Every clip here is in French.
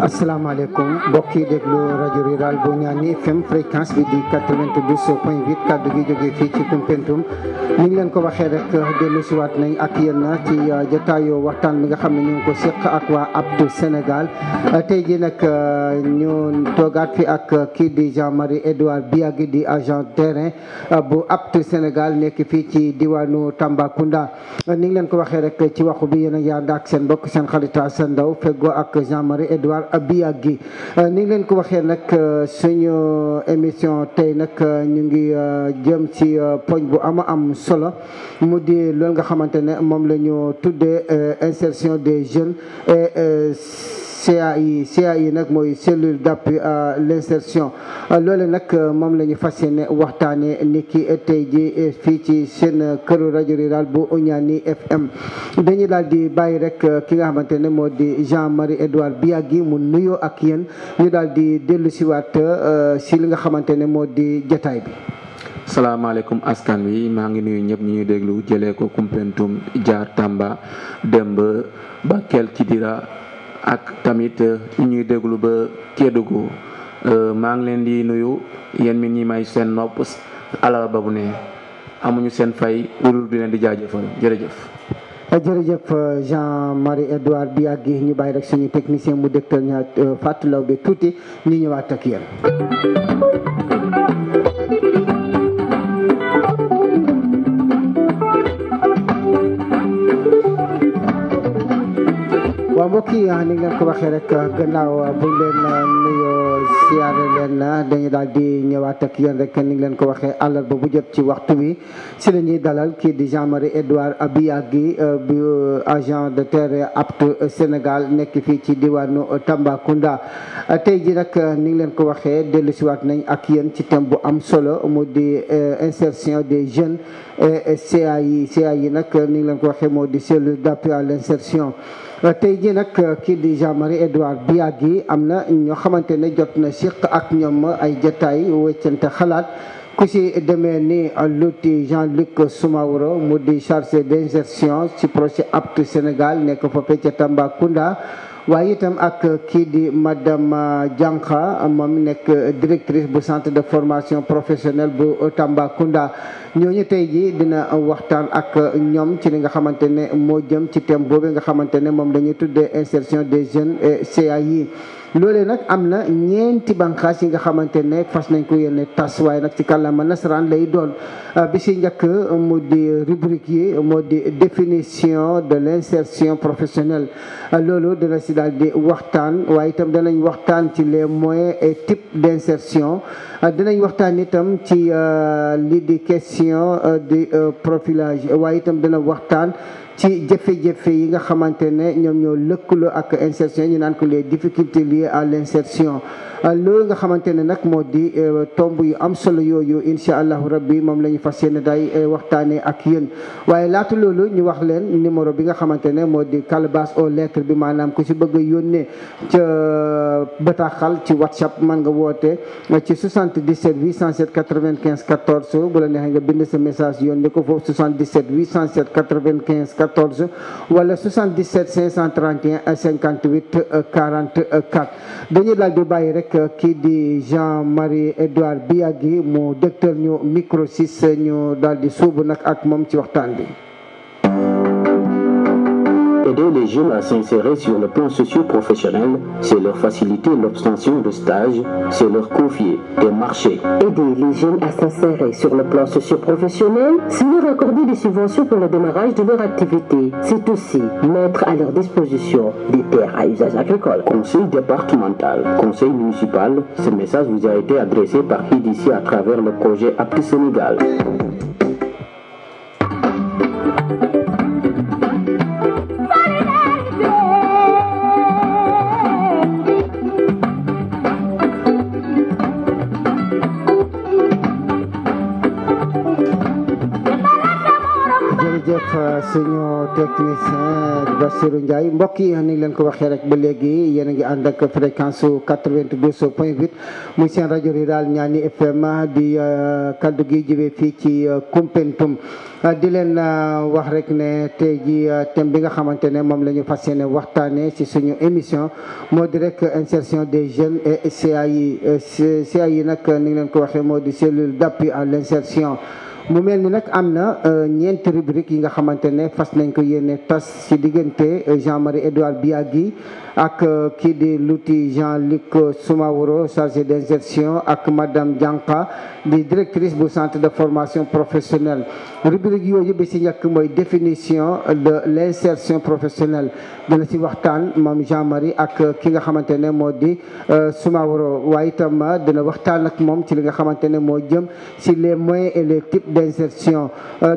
asalaamaaleykum mbokk yi déglu rajo rural bu Ñaani FM fréquence bi di 92.8 kaddu gi jógee fii ci Koumpentoum ni ngi leen ko waxee rek dellu siwaat nañ ak yéen ci jotaayu waxtaan bi nga xam ne ñu ngi ko séq ak waa APT Sénégal tey ji nag ñu toogaat fi ak kii di Jean-Marie Edouard Biagui di agent terrain bu APT Sénégal nekk fii ci diwaanu Tambacounda ni ngi leen ko waxee rek ci waxu bi yéen a yaand ak seen mbokk seen xarit Assane Ndaw feggoo ak Jean-Marie Edouard Biagui ni ngi leen ko waxee nag suñu émission tey nag ñu ngi jëm ci poñ bu am solo mu di loolu nga xamante ne moom la ñu tuddee insertion des jeunes et CAI nag mooy cellule d'appui à l'insertion loolu nag moom la ñu fas yéene waxtaanee ni ki tey ji fii ci seen këru rajo rural bu Ñaani FM dañuy daal di bàyyi rek ki nga xamante ne moo di Jean-Marie Edouard Biagui mu nuyoo ak yéen ñu daal di dellu siwaat si li nga xamante ne moo di jotaay bi. salaamaaleykum askan wi maa ngi nuyu ñëpp ñu ñuy déglu jëlee ko Koumpentoum jaar Tamba Demba Bakel Kidira ak tamit ñuy déglu ba Kédougou maa ngi leen di nuyu yéen mi ñi may seen nopp alarba bu ne amuñu seen fay wurul di leen di jaajëfal jërëjëf. jërëjëf Jean-Marie Edouard Biagui ñu bàyyi rek suñu technicien mu dégtal ña fàttalaw bi tuuti ñu ñëwaat ak yéen. waaw mbokk yi ni ngeen ko waxee rek gannaaw bu leen nuyoo siyaare leen dañu daal di ñëwaat ak yéen rek ni ngeen ko waxee àllarba bu jot ci waxtu wi si la ñuy dalal kii di Jean-Marie Edouard Biagui bu agent de terrain APT Sénégal nekk fii ci diwaanu Tambacounda tey ji nag ni ngi leen ko waxee dellu siwaat nañ ak yéen ci thème bu am solo mu di insertion des jeunes et CAI nag ni ngi leen ko waxee moo di cellule d'appui à l'insertion tey jii nag kii di Jean-Marie Edouard Biagui am na ñoo xamante ne jot na siq ak ñoom ay jotaay wëccante xalaat ku si demee ni lutti Jean-Luc Soumaworo mu di chargé d'insertion ci projet APT Sénégal nekk foofee ca Tambacounda waaye itam ak kii di madame Diankha moom nekk directrice bu centre de formation professionnelle bu Tambacounda ñooñu tey ji dina waxtaan ak ñoom ci li nga xamante ne moo jëm ci thème boobu nga xamante ne moom dañuy tuddee insertion des jeunes et CAI loolee nag am na ñeenti bànqaas yi nga xamante ne fas nañ ko yéene tas waaye nag ci kàllaama nasaraan lay doon bi si njëkk mu di rubrique yi moo di définition de l'insertion professionnelle loolu dina si daal di waxtaan waaye itam danañ waxtaan ci les moyens et types d'insertion dinañ waxtaan itam ci lii di question de profilage waaye itam dina waxtaan ci jafe-jafe yi nga xamante ne ñoom ñoo lëkkaloo ak insertion ñu naan ko les difficultés liées à l'insertion loolu nga xamante ne nag moo di tomb yu am solo yooyu incha allahu rabbi moom la ñu fas yéene day waxtaanee ak yéen waaye laata loolu ñu wax leen numéro bi nga xamante ne moo di calebasse aux lettres bi maanaam ku si bëgg a yónnee ca bataaxal ci WhatsApp mën nga woote ci 77 807 95 14 bu la neexee nga bind sa message yónnee ko foofu 77 807 95 14 wala 77 531 58 44 dañuy daal di bàyyi rek kii di Jean-Marie Edouard Biagui mu dégtal ñu micro 6 ñu daal di suubu nag ak moom ci waxtaan bi. Aider les jeunes à s'insérer sur le plan socio-professionnel, c'est leur faciliter l'obtention de stages, c'est leur confier des marchés. Aider les jeunes à s'insérer sur le plan socio-professionnel, c'est leur accorder des subventions pour le démarrage de leur activité. C'est aussi mettre à leur disposition des terres à usage agricole. Conseil départemental, conseil municipal, ce message vous a été adressé par IDC à travers le projet APT Sénégal. suñu technicien Bassirou Ndiaye mbokk yi ni leen ko waxee rek ba léegi yéen a ngi ànd ak fréquence su 92.8 muy seen rajo rural Ñaani FM di kaddu gi jëwee fii ci Koumpentoum di leen wax rek ne tey ji thème bi nga xamante ne moom la ñu fas yéene waxtaanee ci suñu émission moo di rek insertion des jeunes et CAI CAI nag ni leen ko waxee moo di cellule d'appui à l'insertion. mu mel ni nag am na ñeenti rubrique yi nga xamante ne fas nañ ko yéene tas ci diggante Jean-Marie Edouard Biagui ak kii di Louty Jean-Luc Soumaworo chargé d'insertion ak madame Dianka di directrice bu centre de formation professionnelle rubrique yooyu bi ci njëkk mooy définition de l'insertion professionnelle dina ci waxtaan moom Jean-Marie ak ki nga xamante ne moo di Soumaworo waaye itam dina waxtaan ak moom ci li nga xamante ne moo jëm ci les moyens et les types d'insertion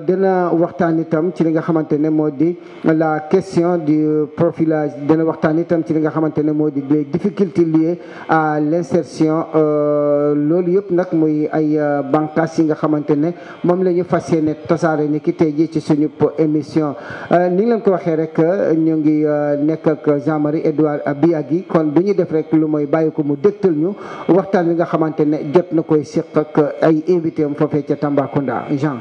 dina waxtaan itam ci li nga xamante ne moo di la question du profilage dina waxtaan itam ci li nga xamante ne moo di les difficultés liées à l'insertion loolu yëpp nag muy ay bànqaas yi nga xamante ne moom la ñu fas yéene tasaare ni ki tey jii ci suñu émission ni leen ko waxee rek ñu ngi nekk ak Jean-Marie Edouard Biagui kon du ñu def rek lu mooy bàyyi ko mu dégtal ñu waxtaan wi nga xamante ne jot na koy séq ak ay invité am foofee ca Tambacounda Jean.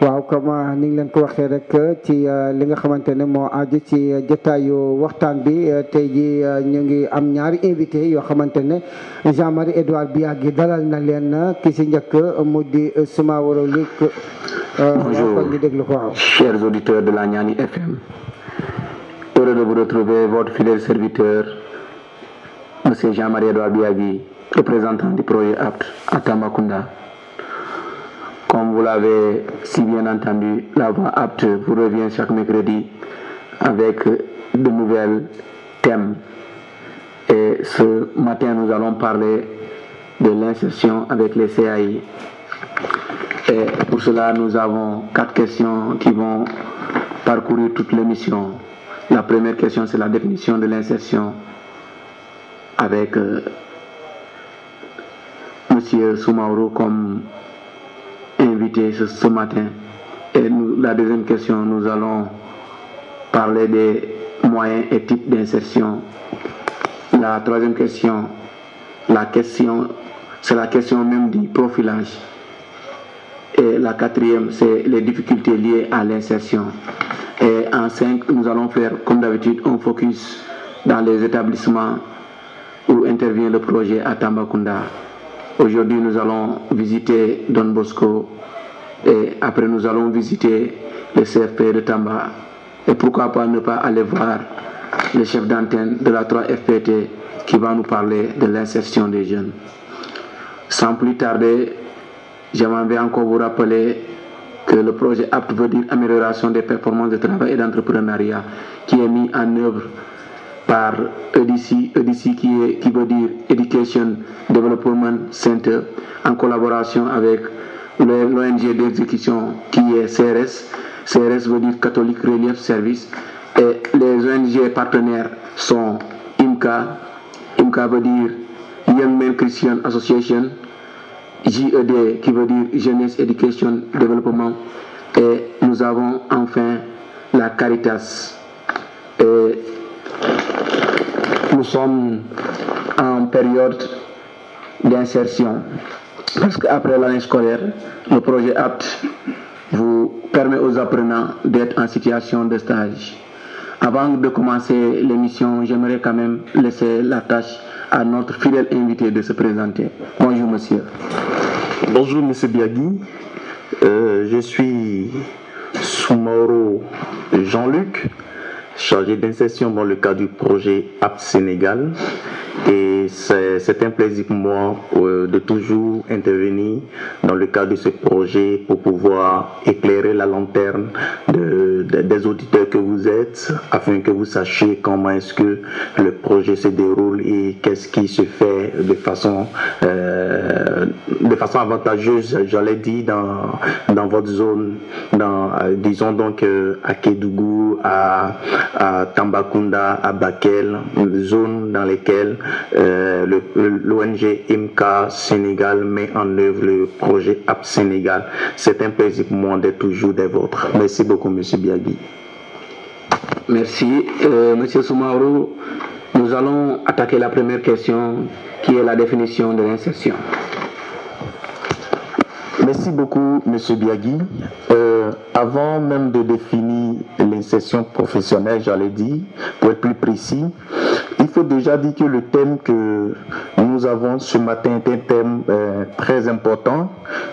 waaw comme ni ngi leen ko waxee rek ci li nga xamante ne moo aju ci jotaayu waxtaan bi tey ji ñu ngi am ñaari invité yoo xamante ne Jean-Marie Edouard Biagui dalal na leen ki si njëkk mu di Soumaworo Luc. Bonjour, ñu déglu ko waaw. chers auditeurs de la Ñaani FM. Heureux de vous retrouver, votre fidèle serviteur, Monsieur Jean-Marie Edouard Biagui, représentant du projet APT à Tambacounda. Comme vous l'avez si bien entendu, la voix APT vous revient chaque mercredi avec de nouvelles thèmes. Et ce matin, nous allons parler de l'insertion avec les CAI. Et pour cela, nous avons 4 questions qui vont parcourir toute l'émission. La première question, c'est la définition de l'insertion avec Monsieur Soumaworo comme invité ce matin. Et la deuxième question, nous allons parler des moyens et types d'insertion. La troisième question, c'est la question même du profilage. Et la quatrième, c'est les difficultés liées à l'insertion. Et en 5, nous allons faire, comme d'habitude, un focus dans les établissements où intervient le projet à Tambacounda. Aujourd'hui, nous allons visiter Don Bosco et après, nous allons visiter le CFP de Tamba. Et pourquoi pas ne pas aller voir le chef d'antenne de la 3FPT qui va nous parler de l'insertion des jeunes. Sans plus tarder, j'aimerais encore vous rappeler que le projet APT veut dire amélioration des performances de travail et d'entrepreneuriat qui est mis en œuvre par EDC qui veut dire Education Development Center en collaboration avec l'ONG d'exécution qui est CRS. CRS veut dire Catholic Relief Service et les ONG partenaires sont IMCA. IMCA veut dire Young Men Christian Association, JED qui veut dire Jeunesse Education Development et nous avons enfin la Caritas. Et nous sommes en période d'insertion parce qu'après l'année scolaire, le projet APT vous permet aux apprenants d'être en situation de stage. Avant de commencer l'émission, j'aimerais quand même laisser la tâche à notre fidèle invité de se présenter. Bonjour monsieur. Bonjour monsieur Biagui, je suis Soumaworo Jean-Luc, chargé d'insertion dans le cadre du projet APT Sénégal. Et c'est un plaisir pour moi de toujours intervenir dans le cadre de ce projet pour pouvoir éclairer la lanterne des auditeurs que vous êtes, afin que vous sachiez comment est-ce que le projet se déroule et qu'est-ce qui se fait de façon de façon avantageuse, j'allais dire, dans votre zone, disons donc à Kédougou, à Tambacounda, à Bakel, zone dans lesquelles l'ONG IMCA Sénégal met en œuvre le projet App Sénégal. C'est un plaisir pour moi d'être toujours des vôtres. Merci beaucoup, M. Biagui. Merci, M. Soumaoro. Nous allons attaquer la première question qui est la définition de l'insertion. Merci beaucoup, M. Biagui. Avant même de définir l'insertion professionnelle, j'allais dire, pour être plus précis, il faut déjà dire que le thème que nous avons ce matin est un thème très important.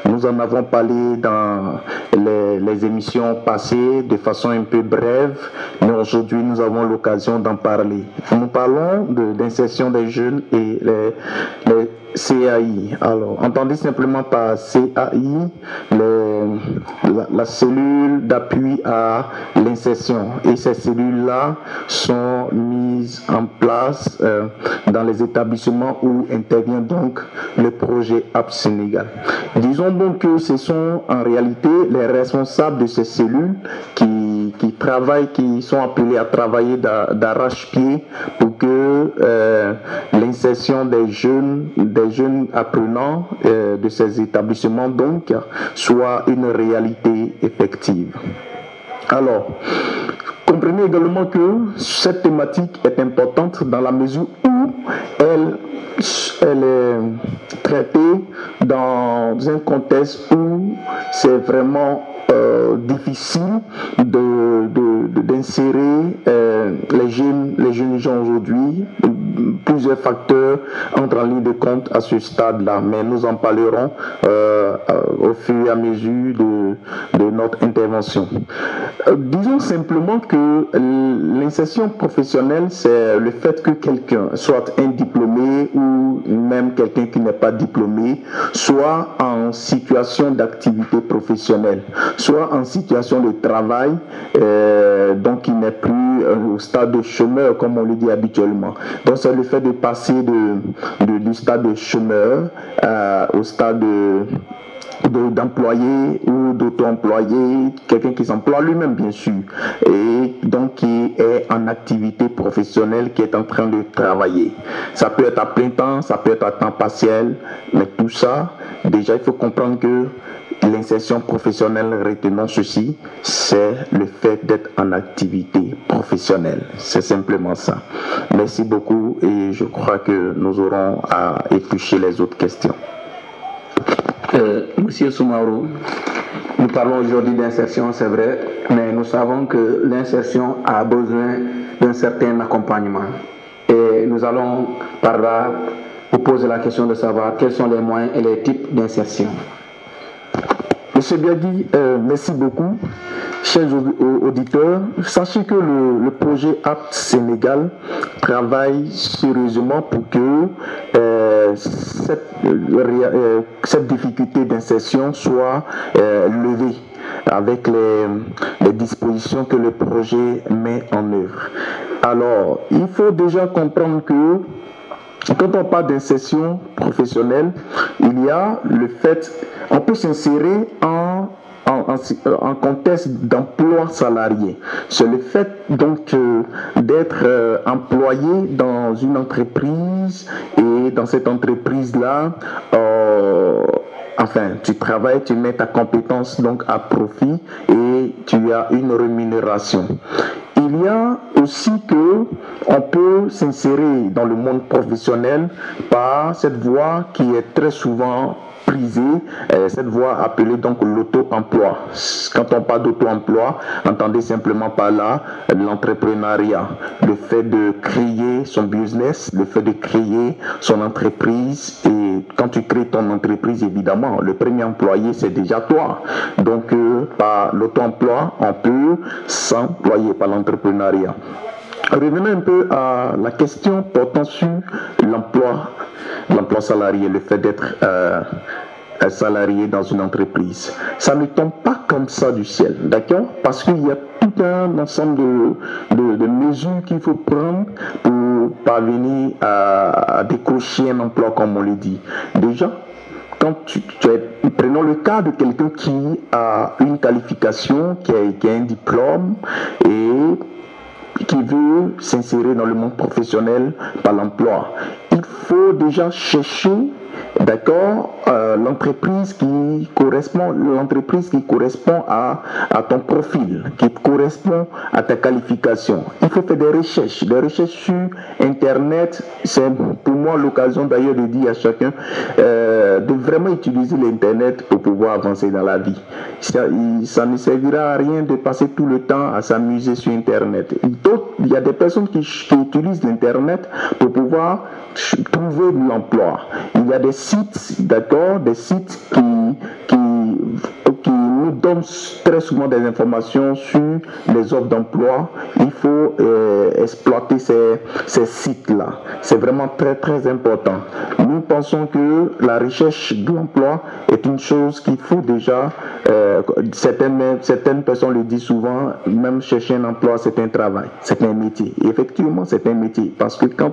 Nous en avons parlé dans les émissions passées de façon un peu brève, mais aujourd'hui nous avons l'occasion d'en parler. Nous parlons d'insertion des jeunes et les CAI. Alors, entendez simplement par CAI la cellule d'appui à l'insertion. Et ces cellules-là sont mises en place dans les établissements où intervient donc le projet App Sénégal. Disons donc que ce sont en réalité les responsables de ces cellules qui travaillent, qui sont appelés à travailler d'arrache-pied pour que l'insertion des jeunes apprenants de ces établissements donc soit une réalité effective. Alors, comprenez également que cette thématique est importante dans la mesure où elle est traitée dans un contexte où c'est vraiment difficile d'insérer les jeunes gens aujourd'hui. Plusieurs facteurs entrent en ligne de compte à ce stade-là, mais nous en parlerons au fur et à mesure de notre intervention. Disons simplement que l'insertion professionnelle, c'est le fait que quelqu'un, soit un diplômé ou même quelqu'un qui n'est pas diplômé, soit en situation d'activité professionnelle, soit en situation de travail, donc il n'est plus au stade de chômeur comme on le dit habituellement. Donc c'est le fait de passer du stade de chômeur au stade d'employé ou d'auto-employé, quelqu'un qui s'emploie lui-même bien sûr, et donc qui est en activité professionnelle, qui est en train de travailler. Ça peut être à plein temps, ça peut être à temps partiel, mais tout ça, déjà il faut comprendre que l'insertion professionnelle, retenons ceci, c'est le fait d'être en activité professionnelle. C'est simplement ça. Merci beaucoup et je crois que nous aurons à éplucher les autres questions. Monsieur Soumaoro, nous parlons aujourd'hui d'insertion, c'est vrai, mais nous savons que l'insertion a besoin d'un certain accompagnement. Et nous allons par là vous poser la question de savoir quels sont les moyens et les types d'insertion. Monsieur Biagui, merci beaucoup. Chers auditeurs, sachez que le projet App Sénégal travaille sérieusement pour que cette difficulté d'insertion soit levée avec les dispositions que le projet met en œuvre. Alors, il faut déjà comprendre que quand on parle d'insertion professionnelle, il y a le fait, on peut s'insérer en contexte d'emploi salarié. C'est le fait donc d'être employé dans une entreprise et dans cette entreprise-là, enfin, tu travailles, tu mets ta compétence donc à profit et tu as une rémunération. Il y a aussi que on peut s'insérer dans le monde professionnel par cette voie qui est très souvent prisée, cette voie appelée donc l'auto-emploi. Quand on parle d'auto-emploi, entendez simplement par là l'entrepreneuriat, le fait de créer son business, le fait de créer son entreprise. Et quand tu crées ton entreprise, évidemment, le premier employé, c'est déjà toi. Donc, par l'auto-emploi, on peut s'employer par l'entrepreneuriat. Revenons un peu à la question portant sur l'emploi salarié, le fait d'être un salarié dans une entreprise. Ça ne tombe pas comme ça du ciel, d'accord? Parce qu'il y a tout un ensemble de mesures qu'il faut prendre pour parvenir à décrocher un emploi, comme on le dit. Déjà, prenons le cas de quelqu'un qui a une qualification, qui a un diplôme et qui veut s'insérer dans le monde professionnel par l'emploi. Il faut déjà chercher, d'accord, l'entreprise qui correspond à ton profil, qui correspond à ta qualification. Il faut faire des recherches sur Internet. C'est pour moi l'occasion d'ailleurs de dire à chacun de vraiment utiliser l'Internet pour pouvoir avancer dans la vie. Ça ne servira à rien de passer tout le temps à s'amuser sur Internet. Il y a des personnes qui utilisent l'Internet pour pouvoir trouver de l'emploi. Il y a des sites, d'accord, des sites qui nous donnent très souvent des informations sur les offres d'emploi. Il faut exploiter ces sites-là. C'est vraiment très très important. Nous pensons que la recherche de l'emploi est une chose qu'il faut déjà, certaines personnes le disent souvent, même chercher un emploi c'est un travail, c'est un métier. Et effectivement c'est un métier, parce que quand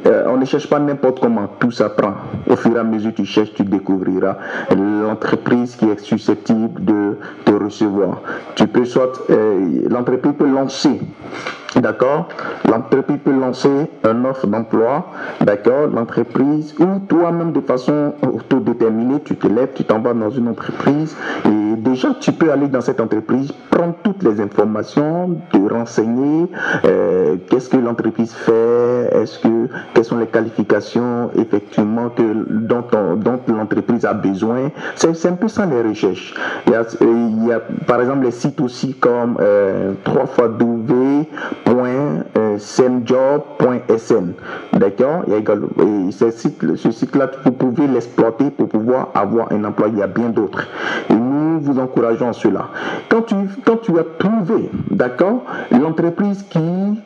on ne cherche pas n'importe comment, tout s'apprend. Au fur et à mesure que tu cherches, tu découvriras l'entreprise qui est susceptible de te recevoir. Tu peux l'entreprise peut lancer, d'accord, l'entreprise peut lancer une offre d'emploi, d'accord, l'entreprise, ou toi-même de façon autodéterminée, tu te lèves, tu t'en vas dans une entreprise et déjà tu peux aller dans cette entreprise, prendre toutes les informations, te renseigner, qu'est-ce que l'entreprise fait, quelles sont les qualifications effectivement dont l'entreprise a besoin. C'est un peu ça les recherches. Il y a par exemple les sites aussi comme www.senjob.sn, d'accord. Il y a également ce site-là, vous pouvez l'exploiter pour pouvoir avoir un emploi. Il y a bien d'autres. Et nous vous encourageons à cela. Quand tu as trouvé, d'accord, l'entreprise qui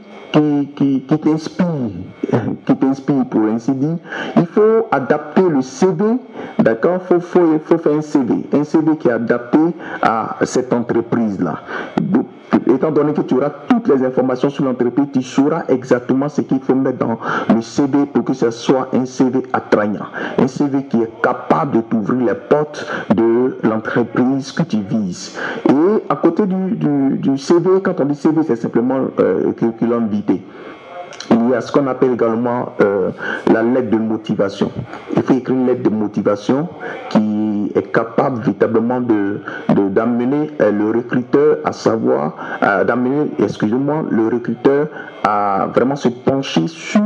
t'inspire pour ainsi dire, il faut adapter le CV, d'accord, il faut faire un CV qui est adapté à cette entreprise-là. Étant donné que tu auras toutes les informations sur l'entreprise, tu sauras exactement ce qu'il faut mettre dans le CV pour que ce soit un CV attrayant, un CV qui est capable de t'ouvrir les portes de l'entreprise que tu vises. Et à côté du CV, quand on dit CV, c'est simplement curriculum vitae. Il y a ce qu'on appelle également la lettre de motivation. Il faut écrire une lettre de motivation qui est capable véritablement d'amener le recruteur à savoir, le recruteur à vraiment se pencher sur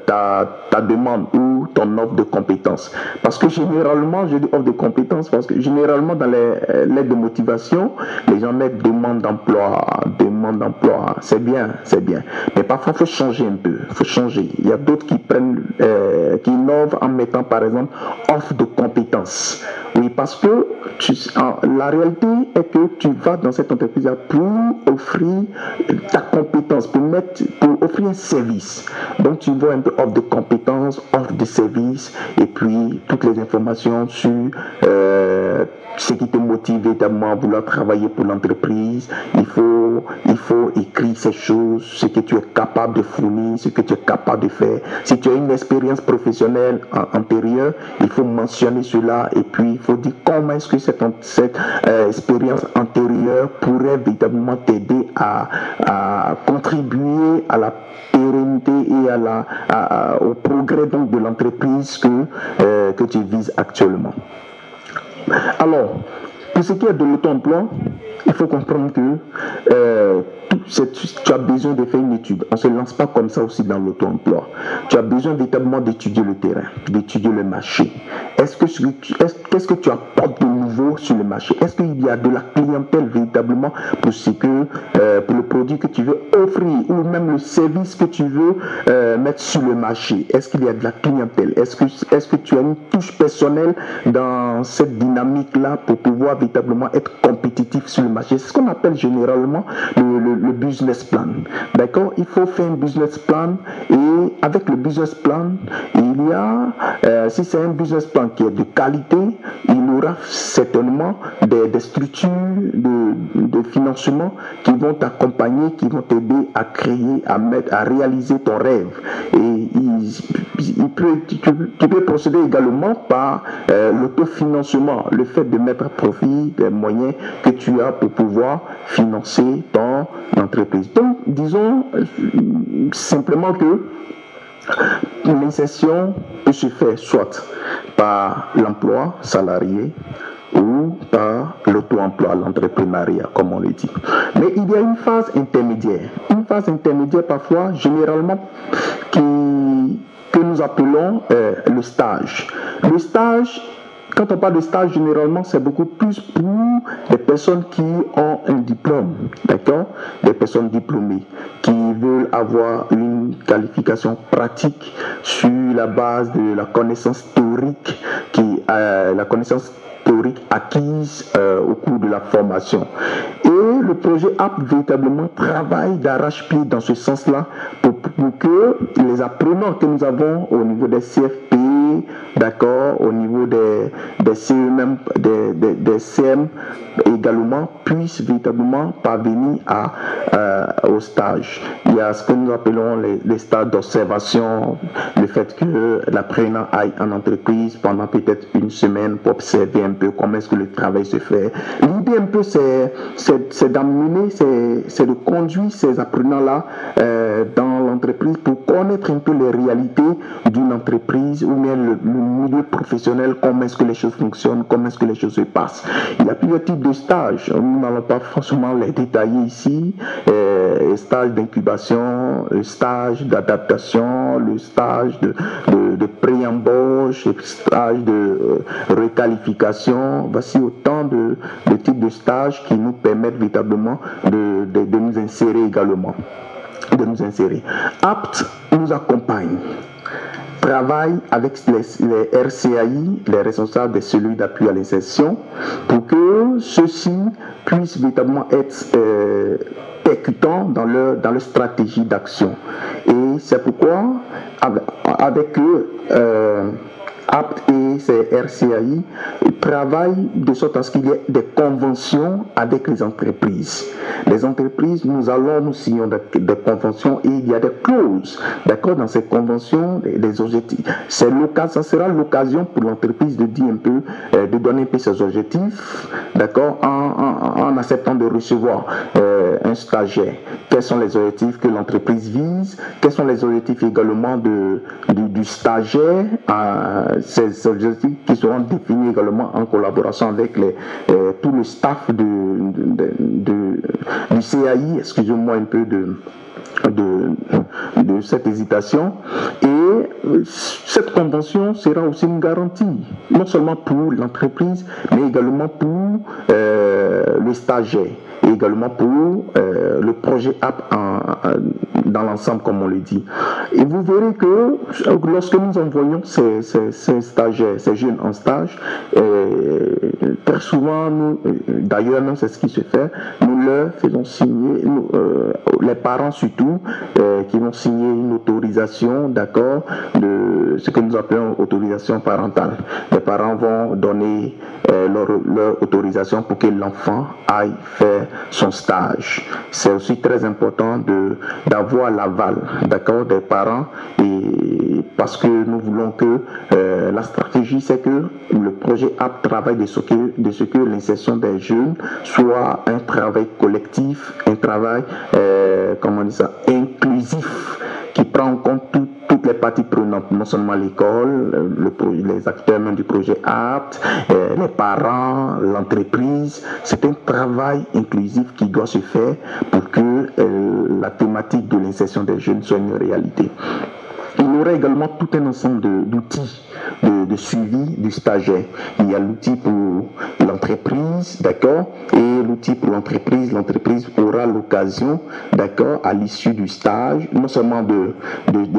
ta demande ou ton offre de compétences. Parce que généralement, je dis offre de compétences parce que généralement dans les lettres de motivation, les gens mettent demande d'emploi, c'est bien. Mais parfois, il faut changer un peu, Il y a d'autres qui innovent en mettant par exemple offre de compétences. Oui, parce que la réalité est que tu vas dans cette entreprise pour offrir ta compétence, pour offrir un service. Donc tu vois un peu offre de compétences, offre de service, et puis toutes les informations sur ce qui te motive véritablement à vouloir travailler pour l'entreprise. Il faut écrire ces choses, ce que tu es capable de fournir, ce que tu es capable de faire. Si tu as une expérience professionnelle antérieure, il faut mentionner cela, et puis il faut dire comment est-ce que cette expérience antérieure pourrait véritablement t'aider à contribuer à la pérennité et au progrès donc de l'entreprise que tu vises actuellement. Alors, pour ce qui est de l'auto-emploi, il faut comprendre que tu as besoin de faire une étude. On ne se lance pas comme ça aussi dans l'auto-emploi. Tu as besoin véritablement d'étudier le terrain, d'étudier le marché. Qu'est-ce que tu apportes de nouveau sur le marché? Est-ce qu'il y a de la clientèle véritablement pour pour le produit que tu veux offrir ou même le service que tu veux mettre sur le marché? Est-ce qu'il y a de la clientèle? Est-ce que tu as une touche personnelle dans cette dynamique-là pour pouvoir véritablement être compétitif sur le marché? C'est ce qu'on appelle généralement le business plan. D'accord? Il faut faire un business plan, et avec le business plan, il y a, si c'est un business plan qui est de qualité, il y aura certainement des structures de financement qui vont t'accompagner, qui vont t'aider à créer, à réaliser ton rêve. Et tu peux procéder également par l'autofinancement, le fait de mettre à profit les moyens que tu as pour pouvoir financer ton entreprise. Donc, disons simplement que l'insertion peut se faire soit par l'emploi salarié ou par l'auto-emploi, l'entrepreneuriat, comme on le dit. Mais il y a une phase intermédiaire. Une phase intermédiaire, parfois, généralement, que nous appelons le stage. Le stage, quand on parle de stage, généralement, c'est beaucoup plus pour des personnes qui ont un diplôme, d'accord? Des personnes diplômées qui veulent avoir une qualification pratique sur la base de la connaissance théorique, la connaissance théorique acquise au cours de la formation. Et le projet APT véritablement travaille d'arrache-pied dans ce sens-là pour que les apprenants que nous avons au niveau des CFP, d'accord, au niveau des CEM, des CM également, puissent véritablement parvenir au stage. Il y a ce que nous appelons les stages d'observation, le fait que l'apprenant aille en entreprise pendant peut-être une semaine pour observer un peu comment est-ce que le travail se fait. L'idée un peu, c'est d'amener, c'est de conduire ces apprenants-là dans l'entreprise pour connaître un peu les réalités d'une entreprise ou bien le milieu professionnel, comment est-ce que les choses fonctionnent, comment est-ce que les choses se passent. Il y a plusieurs types de stages. Nous n'allons pas forcément les détailler ici. Stage d'incubation, le stage d'adaptation, le stage de pré-embauche, le stage de requalification. Voici autant de types de stages qui nous permettent véritablement de nous insérer également. APT nous accompagne, travaille avec les RCAI, les responsables des cellules d'appui à l'insertion, pour que ceux-ci puissent véritablement être percutants dans leur stratégie d'action. Et c'est pourquoi, avec eux, APT et ces RCAI travaillent de sorte à ce qu'il y ait des conventions avec les entreprises. Les entreprises, nous signons des conventions et il y a des clauses, d'accord, dans ces conventions, des objectifs. Ça sera l'occasion pour l'entreprise de dire un peu, de donner un peu ses objectifs, d'accord, en acceptant de recevoir un stagiaire. Quels sont les objectifs que l'entreprise vise? Quels sont les objectifs également du stagiaire? Ces objectifs qui seront définis également en collaboration avec tout le staff du CAI, excusez-moi un peu de cette hésitation. Et cette convention sera aussi une garantie, non seulement pour l'entreprise, mais également pour le stagiaire, et également pour le projet APT dans l'ensemble, comme on le dit. Et vous verrez que lorsque nous envoyons ces stagiaires, ces jeunes en stage, très souvent, d'ailleurs, c'est ce qui se fait, nous leur faisons signer, les parents surtout, qui vont signer une autorisation, d'accord, de ce que nous appelons autorisation parentale. Les parents vont donner leur autorisation pour que l'enfant aille faire son stage. C'est aussi très important d'avoir l'aval, d'accord, des parents, et parce que nous voulons que la stratégie, c'est que le projet APT travaille de ce que l'insertion des jeunes soit un travail collectif, un travail, comment on dit ça, inclusif, qui prend en compte toutes les parties prenantes, non seulement l'école, les acteurs même du projet APT, les parents, l'entreprise. C'est un travail inclusif qui doit se faire pour que la thématique de l'insertion des jeunes soit une réalité. Il y aura également tout un ensemble d'outils de suivi du stagiaire. Il y a l'outil pour l'entreprise, d'accord, et l'outil pour l'entreprise. L'entreprise aura l'occasion, d'accord, à l'issue du stage, non seulement de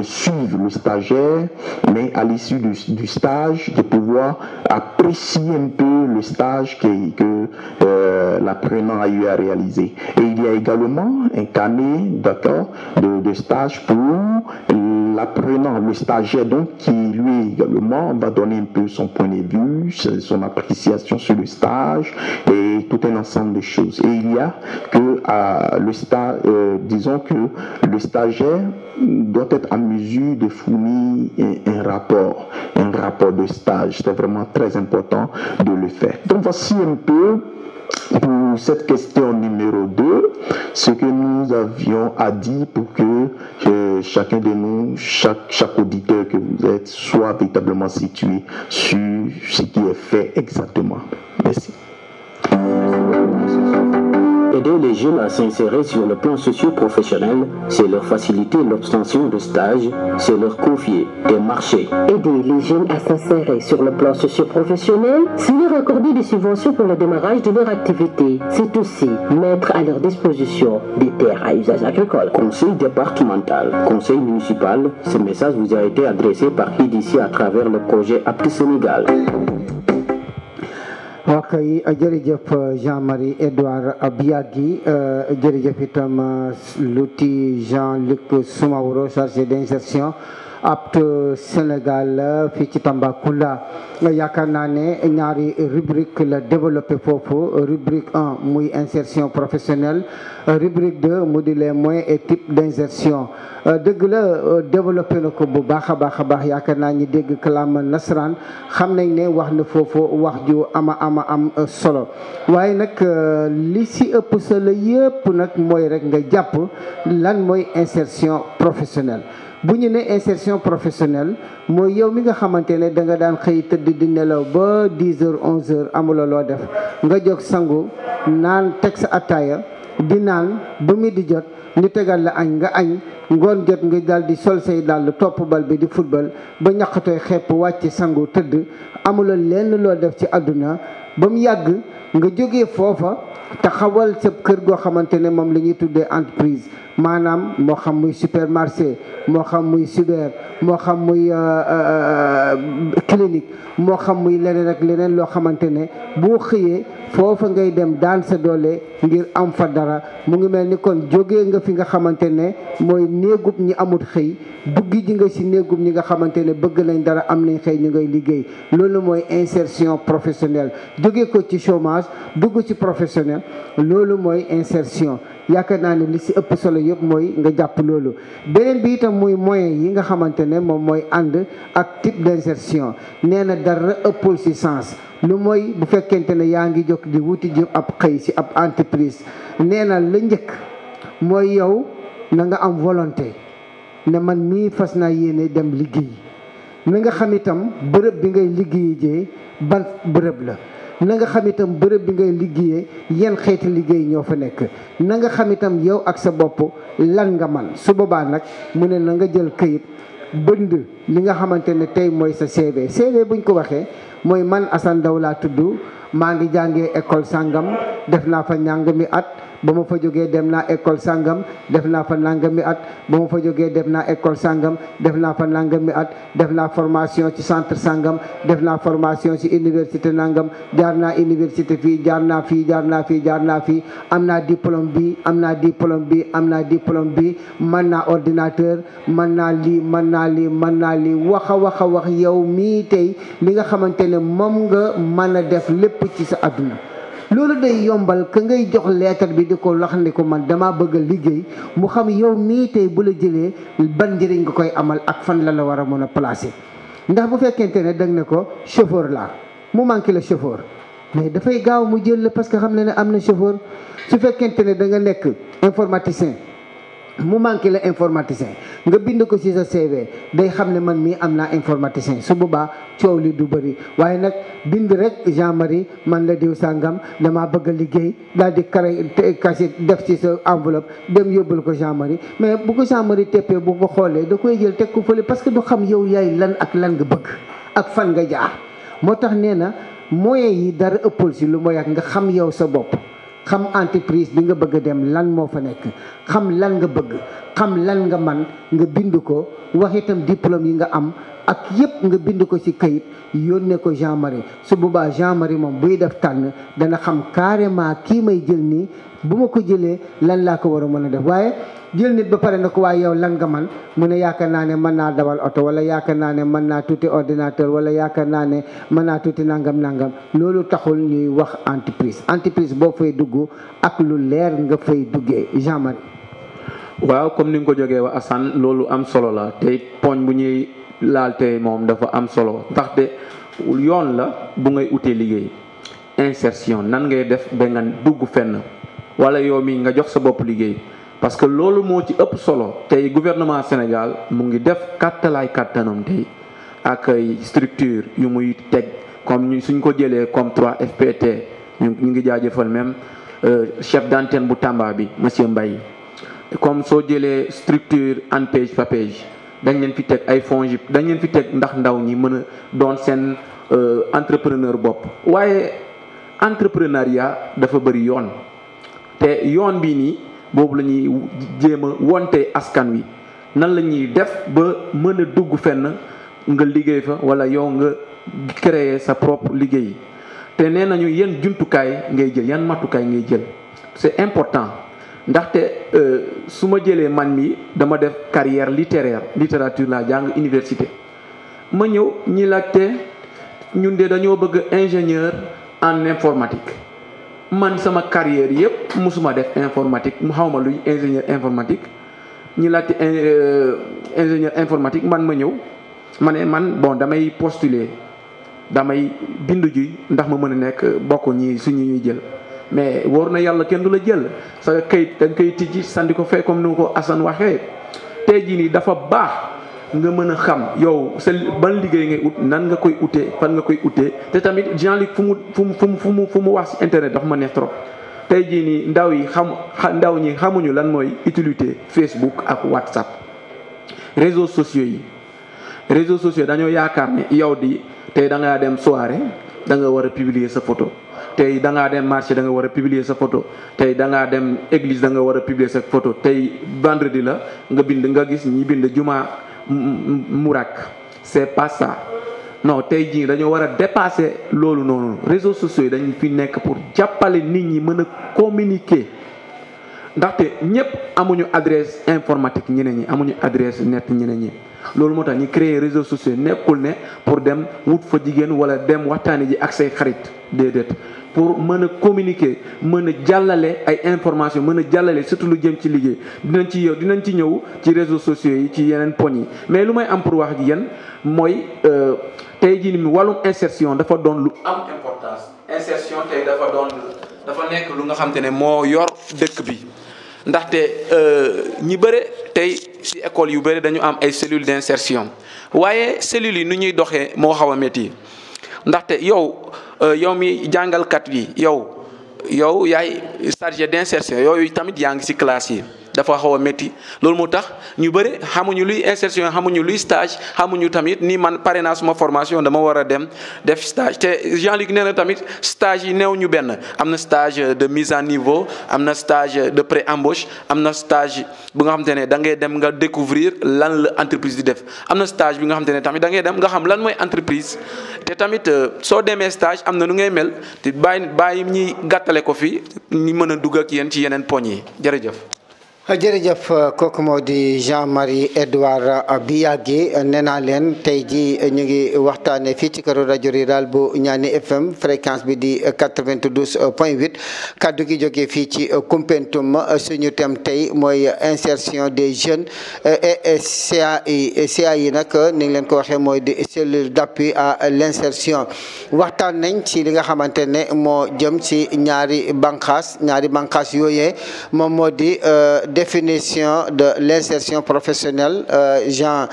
suivre le stagiaire, mais à l'issue du stage, de pouvoir apprécier un peu le stage que l'apprenant a eu à réaliser. Et il y a également un carnet, d'accord, de stage pour l'apprenant, le stagiaire, donc, qui lui également va donner un peu son point de vue, son appréciation sur le stage et tout un ensemble de choses. Et il y a que disons que le stagiaire doit être en mesure de fournir un rapport de stage. C'est vraiment très important de le faire. Donc voici un peu pour cette question numéro 2, ce que nous avions à dire pour que chacun de nous, chaque auditeur que vous êtes, soit véritablement situé sur ce qui est fait exactement. Merci. Aider les jeunes à s'insérer sur le plan socio-professionnel, c'est leur faciliter l'obtention de stages, c'est leur confier des marchés. Aider les jeunes à s'insérer sur le plan socio-professionnel, c'est leur accorder des subventions pour le démarrage de leur activité. C'est aussi mettre à leur disposition des terres à usage agricole. Conseil départemental, conseil municipal, ce message vous a été adressé par IDC à travers le projet Apti Sénégal. ok jërëjëf Jean-Marie Edouard Biagui jërëjëf itam l'outil Jean-Luc Soumaoro chargé d'insertion Apti Sénégal fii ci Tambacounda yaakaar naa ne ñaari rubrique la développé foofu rubrique 1 muy insertion professionnelle rubrique 2 mu di les moyens et types d'insertion dëgg la développé na ko bu baax a baax yaakaar naa ñi dégg kalaama nasaraan xam nañ ne wax na foofu wax ju am solo waaye nag li si ëpp solo yëpp nag mooy rek nga jàpp lan mooy insertion professionnelle. bu ñu ne insertion professionnelle mooy yow mi nga xamante ne da nga daan xëy tëdd di nelaw ba 10 heures 11 heures amuloo loo def nga jóg sangu naan teg sa attaaya di naan ba mi di jot ñu tegal la añ nga añ ngoon jot nga daal di sol say dàll topp bal bi di football ba ñaqatooy xepp wàcc sangu tëdd amuloo lenn loo def ci àdduna ba mu yàgg nga jógee foofa taxawal sa kër goo xamante ne moom la ñuy tuddee entreprise maanaam moo xam muy supermarché moo xam muy cyber moo xam muy clinique moo xam muy leneen ak leneen loo xamante ne boo xëyee foofa ngay dem daan sa doole ngir am fa dara mu ngi mel ni kon jógee nga fi nga xamante ne mooy néegub ñi amut xëy duggi ji nga si néegub ñi nga xamante ne bëgg nañ dara am nañ xëy ñu ngay liggéey loolu mooy insertion professionnelle jógee ko ci chômage dugg ci professionnel loolu mooy insertion yaakaar naa ne li si ëpp solo yëpp mooy nga jàpp loolu beneen bi itam muy moyen yi nga xamante ne moom mooy ànd ak type d'insertion nee na dara ëppul si sens lu mooy bu fekkente ne yaa ngi jóg di wuti ji ab xëy si ab entreprise nee na la njëkk mooy yow na nga am volonté ne man mii fas naa yéene dem liggéey na nga xam itam bërëb bi ngay liggéey jee ban bërëb la na nga xam itam bërëb bi ngay liggéeyee yan xeeti liggéey ñoo fa nekk na nga xam itam yow ak sa bopp lan nga man su boobaa nag mu ne na nga jël këyit bënd li nga xamante ne tey mooy sa CV buñ ko waxee mooy man Assane Ndaw laa tudd maa ngi jàngee école sangam def naa fa ñàngami at ba ma fa jógee dem naa école sangam def naa fa nangami at ba ma fa jógee dem naa école sangam def naa fa nangami at def naa formation ci centre sangam def naa formation ci université nangam jaar naa université fii jaar naa fii am naa diplôme bi am naa diplôme bi mën naa ordinateur mën naa lii wax a wax yow mii tey li nga xamante ne moom nga mën a def lépp ci sa àdduna loolu day yombal ka ngay jox lettre bi di ko wax ni ko man dama bëgg a liggéey mu xam yow mii tey bu la jëlee ban njëriñ nga koy amal ak fan la war a mën a placer ndax bu fekkente ne danga ne ko chauffeur la mu manqué le chauffeur mais dafay gaaw mu jël la parce que xam ne am na chauffeur su fekkente ne da nga nekk informaticien mu manqué la informaticien nga bind ko ci sa CV day xam ne man mii am naa informaticien su boobaa coow li du bëri waaye nag bind rek Jean-Marie man la diw sàngam damaa bëgg a liggéey daal di cachet def ci sa enveloppe dem yóbbul ko Jean-Marie mais bu ko Jean-Marie teppee bu ko xoolee da koy jël teg ko fële parce que du xam yow yaay lan ak lan nga bëgg ak fan nga jaar moo tax nee na moyens yi dara ëppal si lu mooy ak nga xam yow sa bopp xam entreprise bi nga bëgg a dem lan moo fa nekk xam lan nga bëgg xam lan nga man nga bind ko wax itam diplôme yi nga am ak yëpp nga bind ko ci kayit yónnee ko Jean-Marie su boobaa Jean-Marie moom buy def tànn dana xam carrément kii may jël nii bu ma ko jëlee lan laa ko war a mën a def waaye jël nit ba pare na ko waaye yow lan nga man mu ne yaakaar naa ne mën naa dawal oto wala yaakaar naa ne mën naa tuuti ordinateur wala yaakaar naa ne mën naa tuuti nangam loolu taxul ñuy wax entreprise boo fay dugg ak lu leer nga fay duggee Jean-Marie. waaw comme ni nga ko jógee wa Assane loolu am solo la te poñ bu ñuy laal tey moom dafa am solo ndaxte yoon la bu ngay utee liggéey insertion nan ngay def ba nga dugg fenn wala yow mi nga jox sa bopp liggéey parce que loolu moo ci ëpp solo tey gouvernement Sénégal mu ngi def kàttalaay kàttanam tey ak ay structure yu muy teg comme suñ ko jëlee comme 3FPT ñu ngi jaajëfal même chef d'antenne bu Tamba bi monsieur Mbaye comme soo jëlee structure ANPEJ FAPEJ dañ leen fi teg ay FONGIP dañ leen fi teg ndax ndaw ñi mën a doon seen entrepreneur bopp waaye entrepreneuriat dafa bëri yoon te yoon bii nii boobu la ñuy jéem a wonte askan wi nan la ñuy def ba mën a dugg fenn nga liggéey fa wala yow nga créer sa propre liggéey te nee nañu yan jumtukaay ngay jël yan matukaay ngay jël c'est important ndaxte su ma jëlee man mi dama def carrière littérature laa jàng université ma ñëw ñi laajte ñun de dañoo bëgg ingénieur en informatique man sama carrière yëpp musuma def informatique mu xawma luy ingénieur informatique ñi laajte ingénieur informatique man ma ñëw ma ne man bon damay postuler damay bindu ji ndax ma mën a nekk bokk ñi suñu ñuy jël mais wóor na yàlla kenn du la jël sa kayit dañ koy tijji sandi ko fee comme ni ko Assane waxee tey jii nii dafa baax nga mën a xam yow sa ban liggéey ngay ut nan nga koy utee fan nga koy utee te tamit Jean-Luc fu mu wax ci internet dafa ma neex trop tey jii nii ndaw ñi xamuñu lan mooy utilité Facebook ak WhatsApp réseaux sociaux dañoo yaakaar ne yow di tey da ngaa dem soirée da nga war a publier sa photo tey da ngaa dem marché da nga war a publier sa photo tey da ngaa dem église da nga war a publier sa photo tey vendredi la nga gis ñi bind juma murak c'est pas ça non tey jii dañoo war a dépasser loolu noonu réseaux sociaux yi dañ fi nekk pour jàppale nit ñi mën a communiquer ndaxte ñëpp amuñu adresse informatique ñeneen ñi amuñu adresse net ñeneen ñi loolu moo tax ñu créer réseaux sociaux nekkul ne pour dem wut fa jigéen wala dem waxtaane ji ak say xarit déedéet pour mën a communiquer mën a jàllale ay information mën a jàllale surtout lu jëm ci liggéey dinañ ci ñëw ci réseaux sociaux yi ci yeneen poñ yi mais lu may am pour wax ji yéen mooy tey jii ni wàllum insertion dafa doon lu am importance insertion tey dafa nekk lu nga xam te ne moo yor dëkk bi ndaxte ñi bëre tey ci école yu bëri dañu am ay cellules d'insertion waaye cellules yi nu ñuy doxee moo xaw a métti ndaxte yow mi jàngalkat yi yow yaay chargé d'insertion yooyu tamit yaa ngi ci classe yi dafa xaw a métti loolu moo tax ñu bëri xamuñu luy insertion xamuñu luy stage xamuñu tamit ni man pare naa suma formation dama war a dem def stage te Jean-Luc nee na tamit stage yi neew ñu benn am na stage de mise à niveau am na stage de pré-embauche am na stage bu nga xamante ne da ngay dem nga découvrir lan la entreprise di def am na stage bi nga xamante ne tamit da ngay dem nga xam lan mooy entreprise te tamit soo demee stage am na nu ngay mel te bàyyi ñi gàttale ko fi ñu mën a dugg ak yéen ci yeneen poñ yi jërëjëf. jërëjëf kooku moo di Jean-Marie Edouard Biagui nee naa leen tey ji ñu ngi waxtaane fii ci këru rajo rural bu Ñaani FM fréquence bi di 92.8 kaddu gi jógee fii ci Koumpentoum suñu thème tey mooy insertion des jeunes et CA yi nag ni ngi leen ko waxee mooy di cellule d'appui à l'insertion waxtaan nañ ci li nga xamante ne moo jëm ci ñaari bànqaas yooyee moom moo di définition de l'insertion professionnelle Jean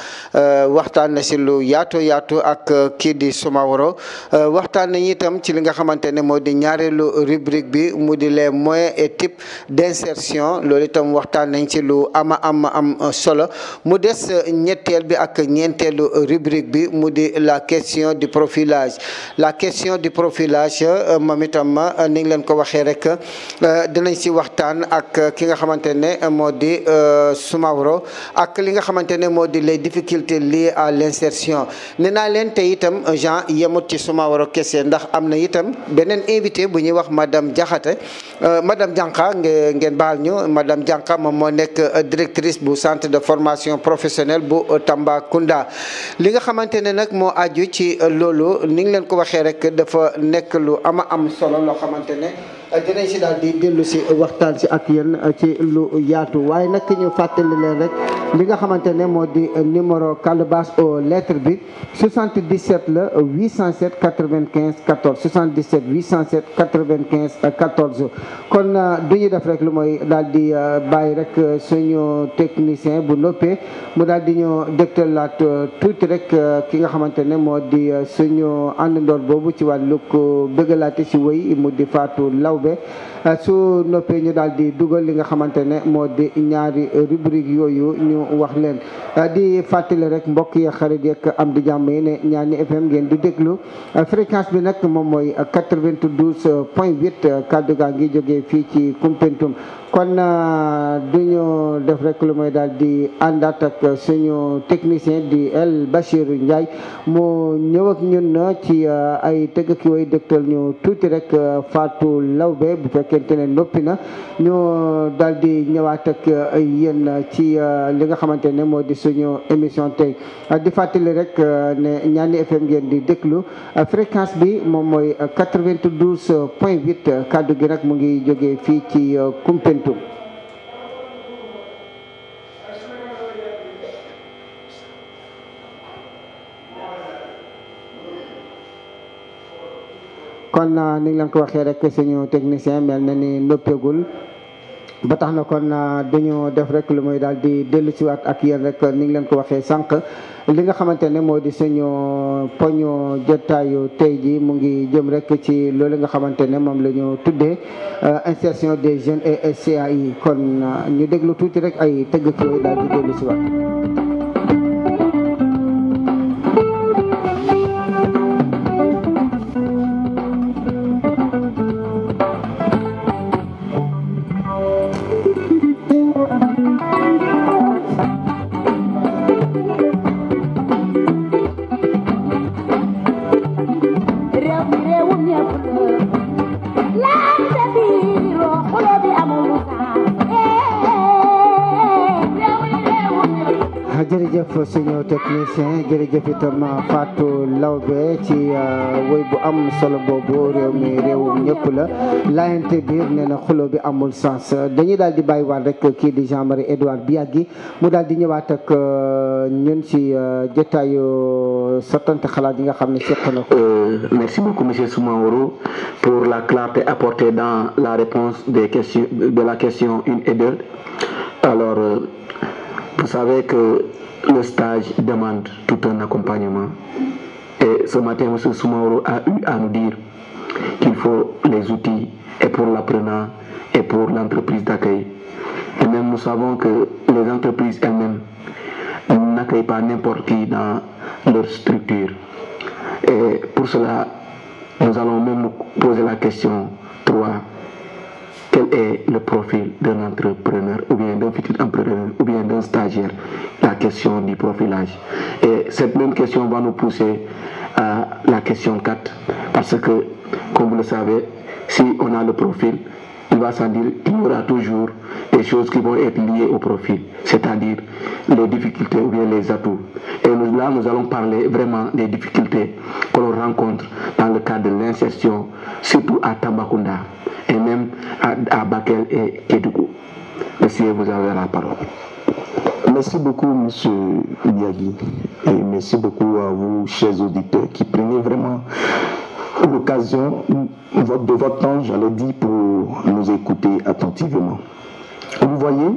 waxtaan na si lu yaatu ak kii di Soumaworo waxtaan nañu itam ci li nga xamante ne moo di ñaareelu rubrique bi mu di les moyens et types d'insertion loolu itam waxtaan nañ ci lu am solo mu des ñetteel bi ak ñeenteelu rubrique bi mu di la question du profilage moom itam ni ngi leen ko waxee rek dinañ si waxtaan ak ki nga xamante ne moo di Soumaworo ak li nga xamante ne moo di les difficultés liées à l'insertion nee naa leen te itam Jean yemut ci Soumaworo kese ndax am na itam beneen invité bu ñuy wax madame Diakhaté madame Dianka ngeen baal ñu madame Dianka moom moo nekk directrice bu centre de formation professionnelle bu Tambacounda li nga xamante ne nag moo aju ci loolu ni ngi leen ko waxee rek dafa nekk lu am solo loo xamante ne dinañ si daal di dellu si waxtaan si ak yéen ci lu yaatu waaye nag ñu fàttali leen rek li nga xamante ne moo di numéro calebasse aux lettres bi 77 la 807 95 14 77 807 95 14 kon du ñu def rek lu mooy daal di bàyyi rek suñu technicien bu noppee mu daal di ñu dégtalaat tuuti rek ki nga xamante ne moo di suñu àndandoor boobu ci wàllu ko bëggalaate si wéy mu di Fatou Lawbe su noppee ñu daal di dugal li nga xamante ne moo di ñaari rubrique yooyu ñu wax leen di fàttali rek mbokk yi xarit yeeg am di jàmm yi ne Ñaani FM ngeen di déglu fréquence bi nag moom mooy 92.8 kaddu gaa ngi jógee fii ci Koumpentoum kon du ñu def rek lu mooy daal di àndaat ak suñu technicien di El Bachir Ndiaye mu ñëw ak ñun ci ay tëgg ki way dëgtal ñu tuuti rek Fatou Lawbe bu fekkente ne noppi na ñu daal di ñëwaat ak yéen ci li nga xamante ne moo di suñu émission tey di fàttali rek ne Ñaani FM ngeen di déglu fréquence bi moom mooy 92.8 kaddu gi nag mu ngi jógee fii ci Koumpentoum. kon ni leen ko waxee rek suñu technicien mel na ni noppeegul ba tax na kon dañu def rek lu muy daal di dellu siwaat ak yéen rek ni ngi leen ko waxee sànq li nga xamante ne moo di suñu poñu jotaayu tey ji mu ngi jëm rek ci loolu nga xamante ne moom la ñu tuddee insertion des jeunes et CAI kon ñu déglu tuuti rek ay tëgg yooyu daal di dellu siwaat. jërëjëf suñu technicien jërëjëf itam Fatou Lawbe ci woy bu am solo boobu réew mi réewum ñëpp la laayante biir nee na xulo bi amul sens dañuy daal di bàyyiwaat rek kii di Jean-Marie Edouard Biagui mu daal di ñëwaat ak ñun ci jotaayu sottante xalaat yi nga xam ne seq na ko. Merci beaucoup monsieur Soumaworo pour la clarté apportée dans la réponse des questions de la question 1 et 2. Alors vous savez que le stage demande tout un accompagnement. Et ce matin, M. Soumaworo a eu à nous dire qu'il faut les outils et pour l'apprenant et pour l'entreprise d'accueil. Et même nous savons que les entreprises elles-mêmes n'accueillent pas n'importe qui dans leur structure. Et pour cela, nous allons même nous poser la question 3. Quel est le profil d'un entrepreneur ou bien d'un futur entrepreneur ou bien d'un stagiaire? La question du profilage. Et cette même question va nous pousser à la question 4. Parce que, comme vous le savez, si on a le profil, il va sans dire qu'il y aura toujours des choses qui vont être liées au profil, c'est-à-dire les difficultés ou bien les atouts. Et là, nous allons parler vraiment des difficultés que l'on rencontre dans le cadre de l'insertion, surtout à Tambacounda et même à Bakel et Kédougou. Monsieur, vous avez la parole. Merci beaucoup, monsieur Biagui. Et merci beaucoup à vous, chers auditeurs, qui prenez vraiment l'occasion de votre temps, j'allais dire, pour nous écouter attentivement. Vous voyez,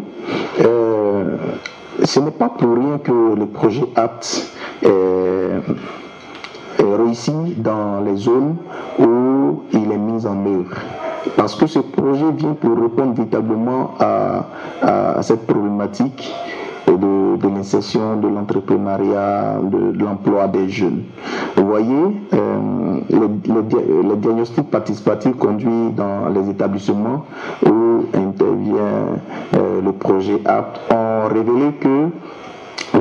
ce n'est pas pour rien que le projet APT est réussi dans les zones où il est mis en œuvre. Parce que ce projet vient pour répondre véritablement à cette problématique et de l'insertion, de l'entrepreneuriat, de l'emploi des jeunes. Vous voyez, les diagnostics participatifs conduits dans les établissements où intervient le projet APT ont révélé que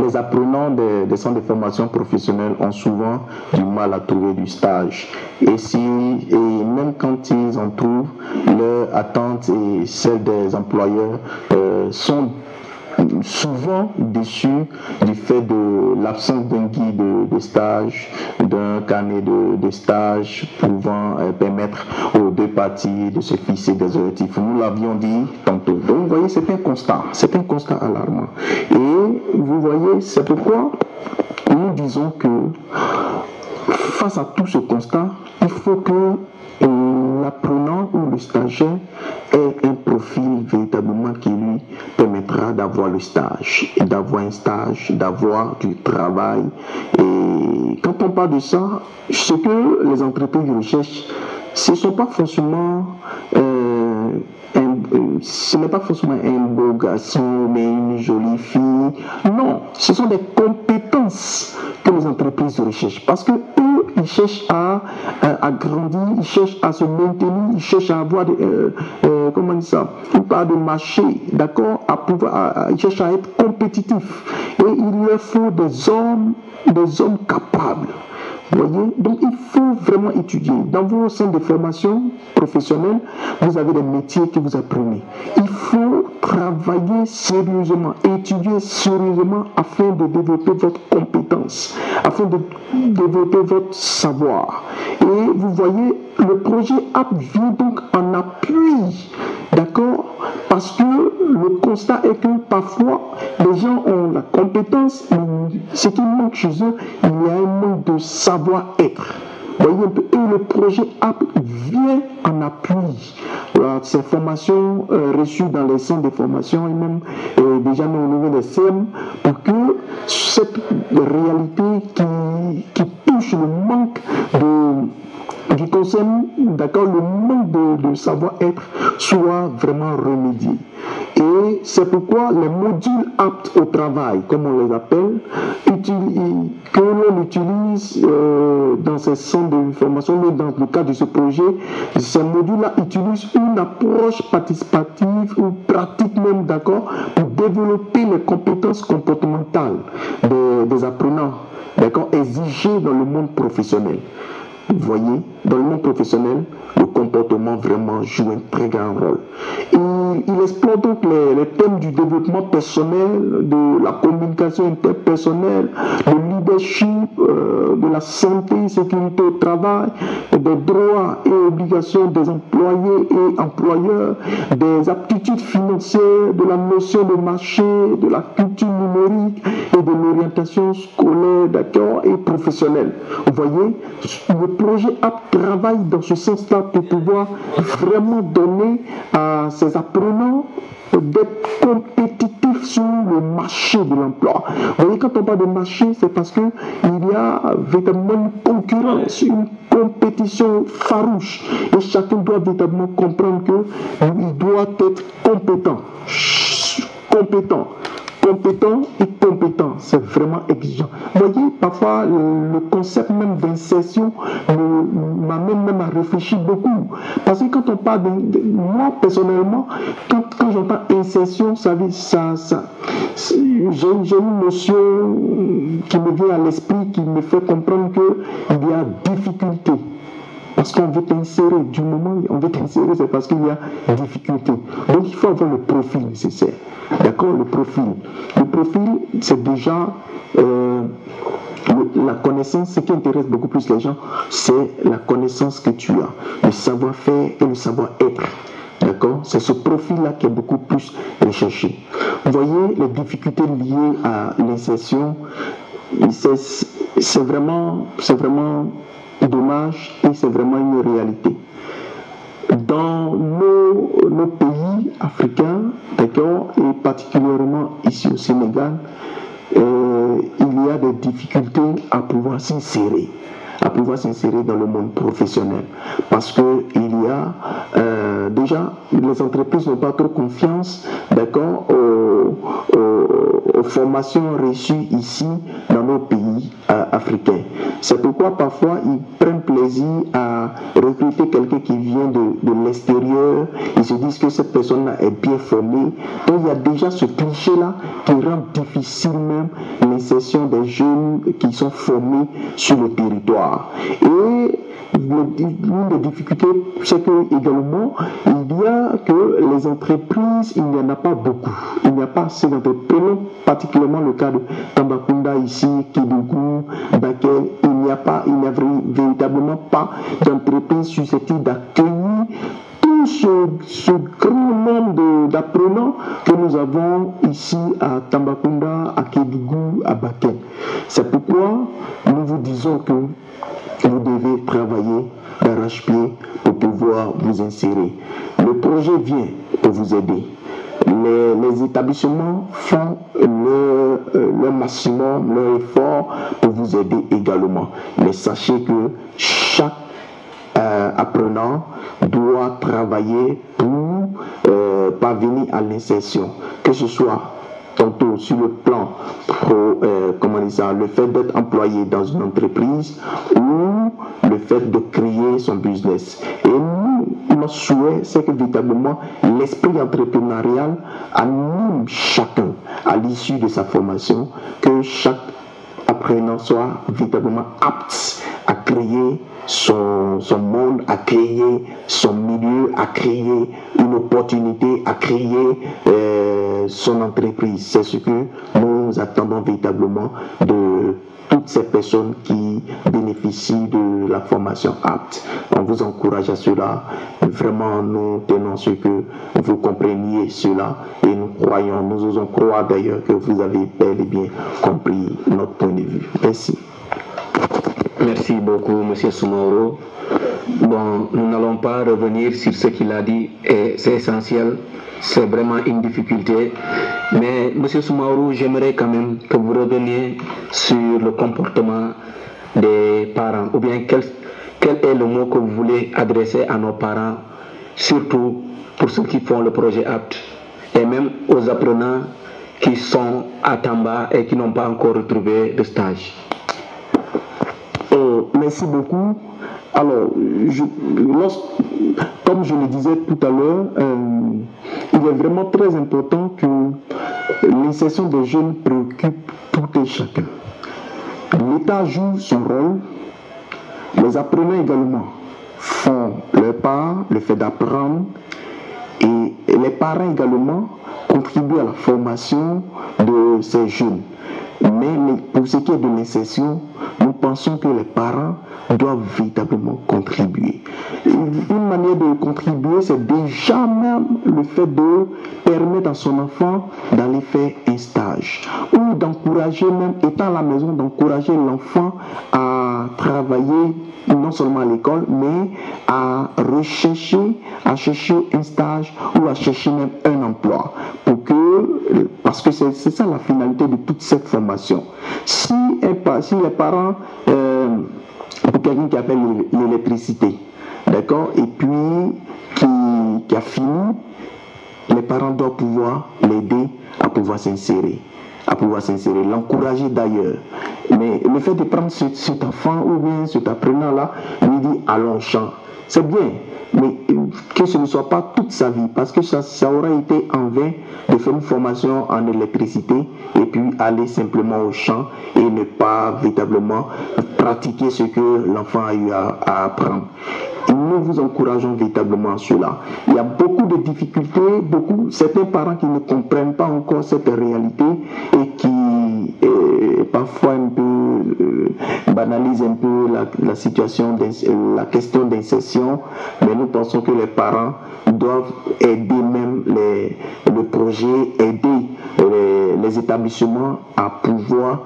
les apprenants des centres de formation professionnelle ont souvent du mal à trouver du stage. Et même quand ils en trouvent, leurs attentes et celles des employeurs sont souvent déçus du fait de l'absence d'un guide de stage, d'un carnet de stage pouvant permettre aux deux parties de se fixer des objectifs. Nous l'avions dit tantôt. Donc vous voyez, c'est un constat alarmant. Et vous voyez, c'est pourquoi nous disons que face à tout ce constat, il faut que l'apprenant ou le stagiaire ait un profil véritablement qui lui permettra d'avoir le stage, d'avoir un stage, d'avoir du travail. Et quand on parle de ça, ce que les entreprises recherchent, ce ne sont pas forcément ce n'est pas forcément un beau garçon, mais une jolie fille. Non, ce sont des compétences que les entreprises recherchent. Parce que eux, ils cherchent à grandir, ils cherchent à se maintenir, ils cherchent à avoir comment on dit ça, une part de marché, d'accord, ils cherchent à être compétitifs. Et il leur faut des hommes capables. Vous voyez? Donc il faut vraiment étudier. Dans vos centres de formation professionnelle, vous avez des métiers que vous apprenez. Il faut travailler sérieusement, étudier sérieusement afin de développer votre compétence, afin de développer votre savoir. Et vous voyez, le projet AP vient donc en appui, d'accord? Parce que le constat est que parfois, les gens ont la compétence, mais ce qui manque chez eux, il y a un manque de savoir-être. Voyez un peu, et le projet AP vient en appui. Voilà, ces formations reçues dans les centres de formation et même déjà au niveau des CM, pour que cette réalité qui touche le manque qui concerne, d'accord, le manque de savoir-être soit vraiment remédié. Et c'est pourquoi les modules aptes au travail, comme on les appelle, que l'on utilise dans ces centres de formation, mais dans le cadre de ce projet, ces modules-là utilisent une approche participative ou pratique même, d'accord, pour développer les compétences comportementales des apprenants, d'accord, exigées dans le monde professionnel. Vous voyez, dans le monde professionnel, le comportement vraiment joue un très grand rôle. Il explore donc les thèmes du développement personnel, de la communication interpersonnelle, de leadership, de la santé et sécurité au travail, des droits et obligations des employés et employeurs, des aptitudes financières, de la notion de marché, de la culture numérique et de l'orientation scolaire, d'accord, et professionnelle. Vous voyez, le projet AP travaille dans ce sens-là pour pouvoir vraiment donner à ces apprenants d'être compétitifs sur le marché de l'emploi. Vous voyez, quand on parle de marché, c'est parce qu'il y a véritablement une concurrence, une compétition farouche. Et chacun doit véritablement comprendre qu'il doit être compétent. Et compétent, c'est vraiment exigeant. Vous voyez, parfois, le concept même d'insertion m'amène même à réfléchir beaucoup. Parce que quand on parle moi, personnellement, quand j'entends insertion, j'ai une notion qui me vient à l'esprit, qui me fait comprendre qu'il y a difficulté. Parce qu'on veut t'insérer, du moment où on veut t'insérer, c'est parce qu'il y a difficulté. Donc il faut avoir le profil nécessaire. D'accord, le profil. Le profil, c'est déjà la connaissance. Ce qui intéresse beaucoup plus les gens, c'est la connaissance que tu as, le savoir-faire et le savoir-être. D'accord, c'est ce profil-là qui est beaucoup plus recherché. Vous voyez, les difficultés liées à l'insertion, c'est vraiment dommage et c'est vraiment une réalité. Dans nos pays africains, d'accord, et particulièrement ici au Sénégal, il y a des difficultés à pouvoir s'insérer dans le monde professionnel. Parce que il y a déjà, les entreprises n'ont pas trop confiance, d'accord, aux aux formations reçues ici dans nos pays africains. C'est pourquoi parfois ils prennent plaisir à recruter quelqu'un qui vient de l'extérieur. Ils se disent que cette personne-là est bien formée. Donc il y a déjà ce cliché-là qui rend difficile même l'insertion des jeunes qui sont formés sur le territoire. Et l'une des difficultés, c'est que également, il y a que les entreprises, il n'y en a pas beaucoup. Il n'y a pas assez d'entreprises, particulièrement le cas de Tambacounda ici, Kédougou, Bakel. Il n'y a véritablement pas d'entreprises susceptibles d'accueillir tout ce grand nombre d'apprenants que nous avons ici à Tambacounda, à Kédougou, à Bakel. C'est pourquoi nous vous disons que vous devez travailler d'arrache-pied pour pouvoir vous insérer. Le projet vient pour vous aider. Les établissements font leur maximum, leur effort pour vous aider également. Mais sachez que chaque apprenant doit travailler pour parvenir à l'insertion, que ce soit tantôt sur le plan le fait d'être employé dans une entreprise ou le fait de créer son business. Et notre souhait, c'est que véritablement l'esprit entrepreneurial anime chacun à l'issue de sa formation, que chaque apprenant soit véritablement apte à créer son monde, à créer son milieu, à créer une opportunité, à créer son entreprise. C'est ce que nous attendons véritablement de toutes ces personnes qui bénéficient de la formation apte. On vous encourage à cela. Vraiment, nous tenons à ce que vous compreniez cela et nous osons croire d'ailleurs que vous avez bel et bien compris notre point de vue. Merci. Merci beaucoup, M. Soumaoro. Bon, nous n'allons pas revenir sur ce qu'il a dit, et c'est essentiel, c'est vraiment une difficulté. Mais, M. Soumaoro, j'aimerais quand même que vous reveniez sur le comportement des parents, ou bien quel est le mot que vous voulez adresser à nos parents, surtout pour ceux qui font le projet apte, et même aux apprenants qui sont à Tamba et qui n'ont pas encore retrouvé de stage. Merci beaucoup. Alors, comme je le disais tout à l'heure, il est vraiment très important que l'insertion des jeunes préoccupe tout et chacun. L'État joue son rôle, les apprenants également font leur part, le fait d'apprendre, et les parents également contribuent à la formation de ces jeunes. Mais pour ce qui est de l'insertion, nous pensons que les parents doivent véritablement contribuer. Une manière de contribuer, c'est déjà même le fait de permettre à son enfant d'aller faire un stage, ou d'encourager même, étant à la maison, d'encourager l'enfant à travailler non seulement à l'école, mais à chercher un stage ou à chercher même un emploi. Parce que c'est ça la finalité de toute cette formation. Si les parents, pour quelqu'un qui a fait l'électricité, d'accord, et puis qui a fini, les parents doivent pouvoir l'aider à pouvoir s'insérer. L'encourager d'ailleurs. Mais le fait de prendre cet enfant ou bien cet apprenant-là, lui dit allons champ, c'est bien, mais que ce ne soit pas toute sa vie, parce que ça aurait été en vain de faire une formation en électricité et puis aller simplement au champ et ne pas véritablement pratiquer ce que l'enfant a eu à apprendre. Et nous vous encourageons véritablement à cela. Il y a beaucoup de difficultés, certains parents qui ne comprennent pas encore cette réalité et qui parfois un peu banalisent un peu la situation, la question d'insertion, mais nous pensons que les parents doivent aider même le projet, aider les établissements à pouvoir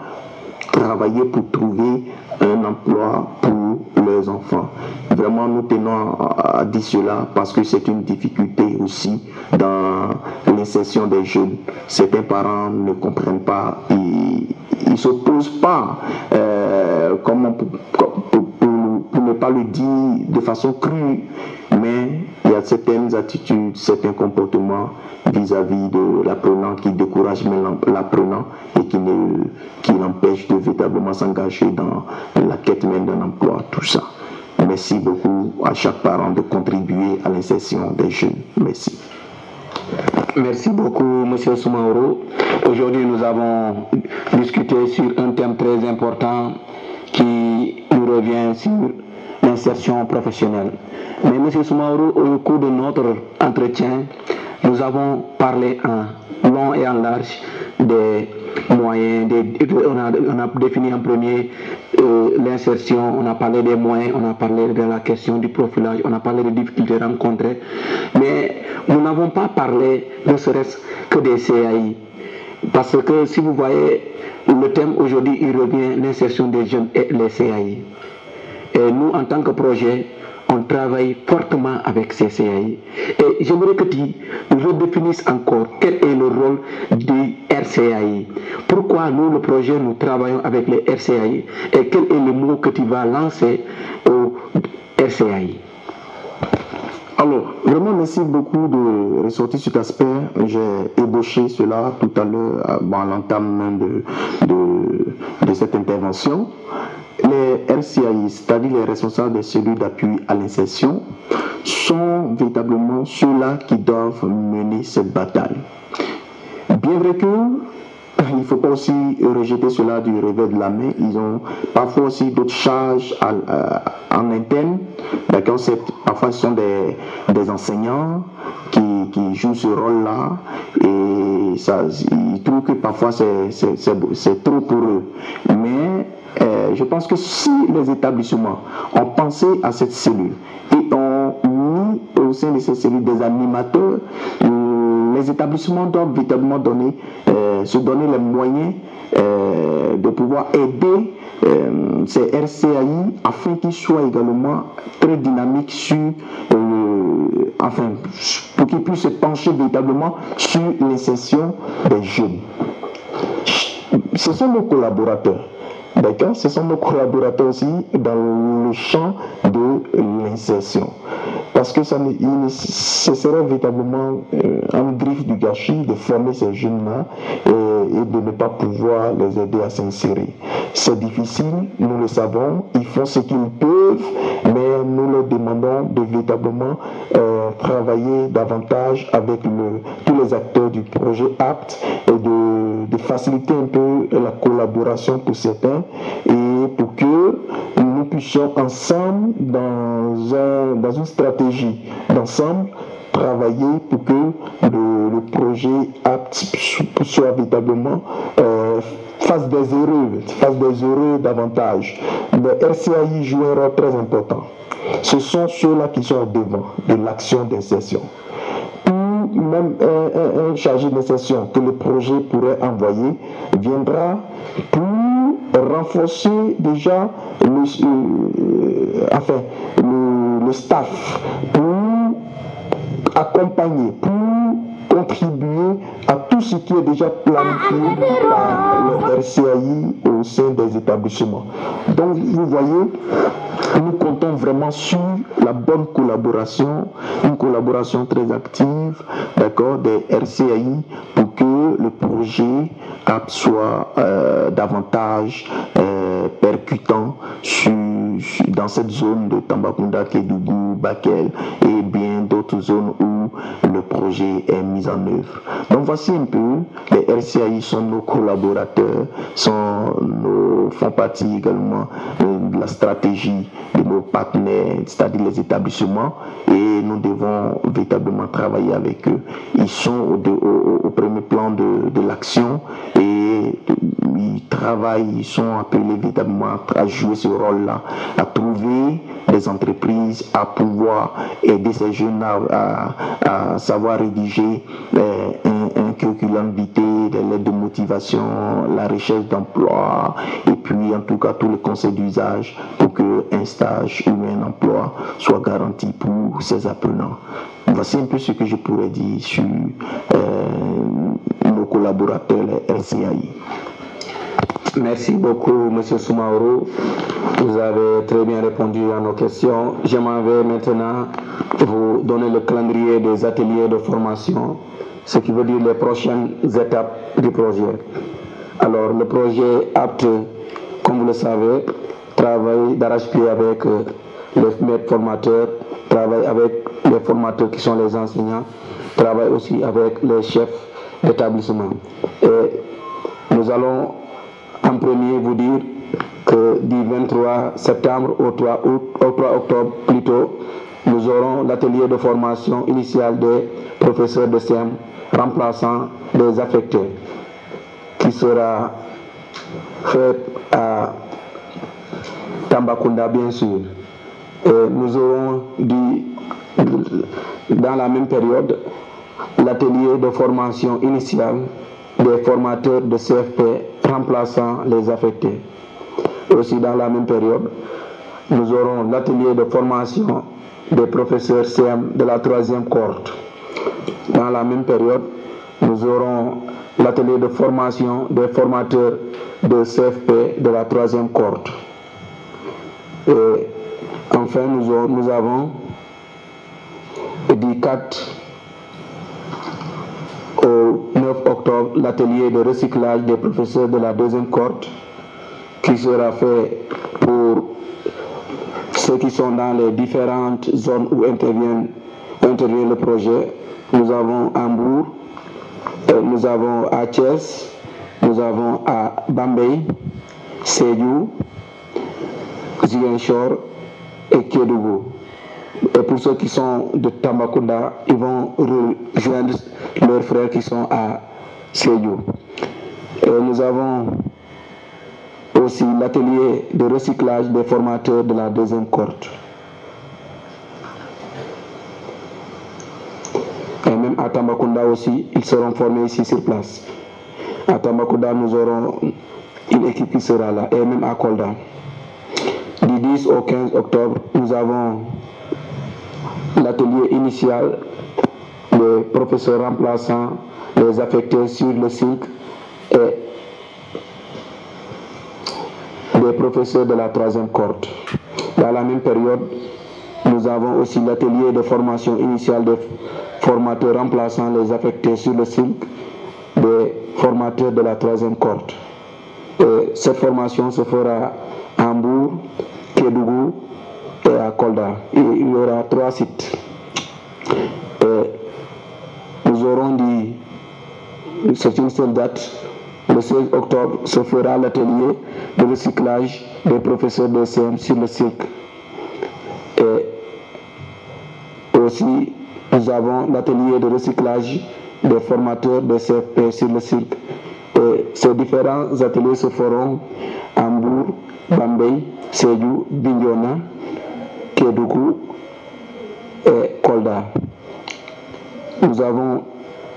travailler pour trouver un emploi pour leurs enfants. Vraiment, nous tenons à dire cela parce que c'est une difficulté aussi dans l'insertion des jeunes. Certains parents ne comprennent pas, ils ne s'opposent pas pour ne pas le dire de façon crue, mais il y a certaines attitudes, certains comportements vis-à-vis de l'apprenant qui découragent l'apprenant et qui l'empêchent de véritablement s'engager dans la quête même d'un emploi, tout ça. Merci beaucoup à chaque parent de contribuer à l'insertion des jeunes. Merci. Merci beaucoup, M. Soumaoro. Aujourd'hui, nous avons discuté sur un thème très important qui nous revient sur l'insertion professionnelle. Mais M. Soumaoro, au cours de notre entretien, nous avons parlé en long et en large des moyens, on a défini en premier l'insertion, on a parlé des moyens, on a parlé de la question du profilage, on a parlé des difficultés rencontrées, mais nous n'avons pas parlé ne serait-ce que des CAI. Parce que si vous voyez, le thème aujourd'hui, il revient l'insertion des jeunes et les CAI. Et nous, en tant que projet, on travaille fortement avec ces CAI. Et j'aimerais que tu redéfinisses encore quel est le rôle du RCAI. Pourquoi nous, le projet, nous travaillons avec les RCAI et quel est le mot que tu vas lancer au RCAI? Alors, vraiment, merci beaucoup de ressortir cet aspect. J'ai ébauché cela tout à l'heure à l'entame de cette intervention. Les RCAI, c'est-à-dire les responsables des cellules d'appui à l'insertion, sont véritablement ceux-là qui doivent mener cette bataille. Bien vrai que il ne faut pas aussi rejeter cela du revers de la main. Ils ont parfois aussi d'autres charges en interne. D'accord, parfois ce sont des enseignants qui jouent ce rôle-là et ils trouvent que parfois c'est trop pour eux. Mais je pense que si les établissements ont pensé à cette cellule et ont mis au sein de cette cellule des animateurs, les établissements doivent véritablement se donner les moyens de pouvoir aider ces RCAI afin qu'ils soient également très dynamiques pour qu'ils puissent se pencher véritablement sur l'insertion des jeunes. Ce sont nos collaborateurs. D'accord, ce sont nos collaborateurs aussi dans le champ de l'insertion. Parce que ce serait véritablement un griffe du gâchis de former ces jeunes-là et de ne pas pouvoir les aider à s'insérer. C'est difficile, nous le savons, ils font ce qu'ils peuvent, mais nous leur demandons de véritablement travailler davantage avec tous les acteurs du projet APT et de faciliter un peu la collaboration pour certains et pour que nous puissions ensemble dans une stratégie d'ensemble travailler pour que le projet APT soit véritablement fasse des heureux davantage. Le RCAI joue un rôle très important. Ce sont ceux-là qui sont devant de l'action d'insertion. Même un chargé d'insertion que le projet pourrait envoyer viendra pour renforcer déjà le staff, pour accompagner, pour contribuer à tout ce qui est déjà planifié par le RCAI au sein des établissements. Donc vous voyez, nous comptons vraiment sur la bonne collaboration, une collaboration très active, d'accord, des RCAI pour que le projet soit davantage percutant dans cette zone de Tambacounda, Kédougou, Bakel et bien d'autres zones où le projet est mis en œuvre. Donc voici un peu, les RCAI sont nos collaborateurs, font partie également de la stratégie de nos partenaires, c'est-à-dire les établissements, et nous devons véritablement travailler avec eux. Ils sont au premier plan de l'action et ils travaillent, ils sont appelés véritablement à jouer ce rôle-là, à trouver des entreprises, à pouvoir aider ces jeunes à savoir rédiger un curriculum vitae, des lettres de motivation, la recherche d'emploi, et puis en tout cas tous les conseils d'usage pour qu'un stage ou un emploi soit garanti pour ces apprenants. Voici un peu ce que je pourrais dire sur nos collaborateurs, les RCAI. Merci beaucoup, Monsieur Soumaoro. Vous avez très bien répondu à nos questions. Je m'en vais maintenant vous donner le calendrier des ateliers de formation, ce qui veut dire les prochaines étapes du projet. Alors, le projet APT, comme vous le savez, travaille d'arrache-pied avec les maîtres formateurs, travaille avec les formateurs qui sont les enseignants, travaille aussi avec les chefs d'établissement. Et nous allons en premier vous dire que du 23 septembre au 3 octobre plutôt, nous aurons l'atelier de formation initiale des professeurs de CM remplaçant les affectés, qui sera fait à Tambacounda bien sûr. Et nous aurons dans la même période l'atelier de formation initiale des formateurs de CFP remplaçant les affectés. Aussi dans la même période, nous aurons l'atelier de formation des professeurs CM de la 3e cohorte. Dans la même période, nous aurons l'atelier de formation des formateurs de CFP de la 3e cohorte. Et enfin, nous avons du 4 au 9 octobre l'atelier de recyclage des professeurs de la 2e cohorte, qui sera fait pour ceux qui sont dans les différentes zones où intervient le projet. Nous avons Hambourg, nous avons à Thiès, nous avons à Bambey, Sédhiou, Ziguinchor et Kédougou. Et pour ceux qui sont de Tambacounda, ils vont rejoindre leurs frères qui sont à Sédhiou. Et nous avons aussi l'atelier de recyclage des formateurs de la 2e cohorte. Et même à Tambacounda aussi, ils seront formés ici sur place. À Tambacounda, nous aurons une équipe qui sera là, et même à Kolda. Du 10 au 15 octobre, nous avons l'atelier initial des professeurs remplaçants, les affectés sur le cycle et des professeurs de la 3e cohorte. Dans la même période, nous avons aussi l'atelier de formation initiale des formateurs remplaçant les affectés sur le cycle des formateurs de la 3e cohorte. Et cette formation se fera à Hambourg, Kédougou et à Kolda. Et il y aura 3 sites. Et nous aurons dit, c'est une seule date, le 16 octobre se fera l'atelier de recyclage des professeurs de CM sur le cycle. Et aussi, nous avons l'atelier de recyclage des formateurs de CFP sur le cycle. Et ces différents ateliers se feront à Hambourg, Bambey, Sédhiou, Bignona, Kédougou et Kolda. Nous avons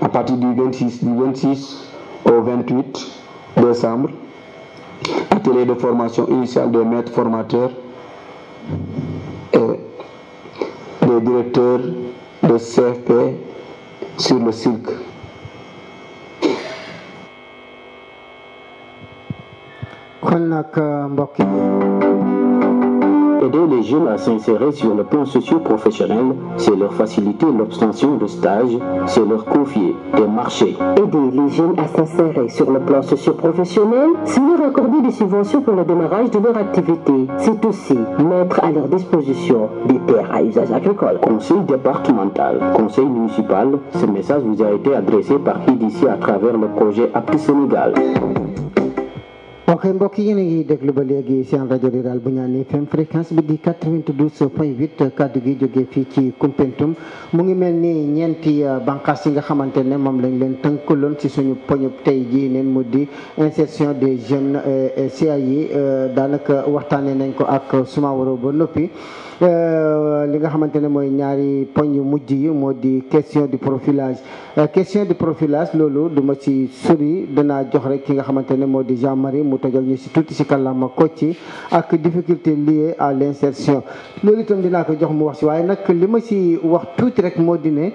à partir du 26 au 28 décembre, atelier de formation initiale des maîtres formateurs et des directeurs de CFP sur le cycle. Aider les jeunes à s'insérer sur le plan socio-professionnel, c'est leur faciliter l'obtention de stages, c'est leur confier des marchés. Aider les jeunes à s'insérer sur le plan socio-professionnel, c'est leur accorder des subventions pour le démarrage de leur activité. C'est aussi mettre à leur disposition des terres à usage agricole. Conseil départemental, conseil municipal, ce message vous a été adressé par IDC à travers le projet APT Sénégal. ok mbokk yi yéen a ngi déglu ba léegi seen rajo rural bu Ñaan FM fréquence bi di 92.8 kaddu gi jógee fii ci Koumpentoum mu ngi mel ni ñeenti bànqaas yi nga xamante ne moom lañ leen tënkaloon ci suñu poñub tey jii neen mu di insertion des jeunes CA yi daanaka waxtaanee nañ ko ak Soumaoro ba noppi li nga xamante ne mooy ñaari poñ yu mujj yi moo di question du profilage question du profilage loolu du ma ci sori danaa jox rek ki nga xamante ne moo di Jean-Marie mu tojal ñu si tuuti si kàllaama Kocc ak difficulté liée à l'insertion loolu itam dinaa ko jox mu wax si waaye nag li ma si wax tuuti rek moo di ne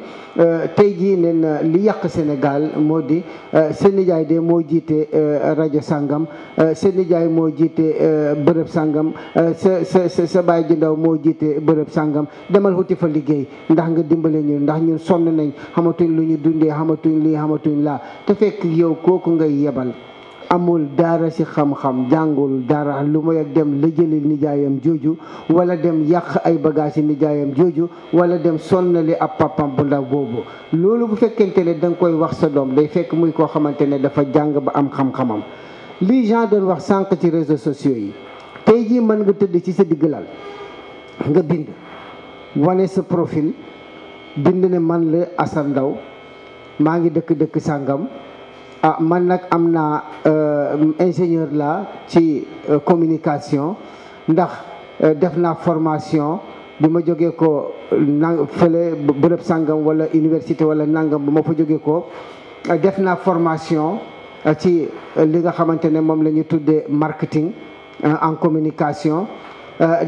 tey jii neen li yàq Sénégal moo di seen nijaay de moo jiite rajo sàngam seen nijaay moo jiite bërëb sàngam sa baay ji ndaw moo jiite bërëb sàngam demal wuti fa liggéey ndax nga dimbale ñu ndax ñun sonn nañ xamatuñ lu ñu dundee xamatuñ lii xamatuñ laa te fekk yow kooku ngay yebal amul dara ci xam-xam jàngul dara lu may ak dem la jëli nijaayam jooju wala dem yàq ay bagage yi nijaayam jooju wala dem sonnali ab papam bu ndaw boobu loolu bu fekkente ne da nga koy wax sa doom day fekk muy koo xamante ne dafa jàng ba am xam-xamam lii Jean doon wax sànq ci réseaux sociaux yi tey jii mën nga tëdd ci sa digg lal nga bind wane sa profil bind ne man la Assane Ndao maa ngi dëkk sàngam man nag am naa ingénieur la ci communication ndax def naa formation bi ma jógee ko fële bërëb sàngam wala université wala nangam bu ma fa jógee ko def naa formation ci li nga xamante ne moom la ñu tuddee marketing en communication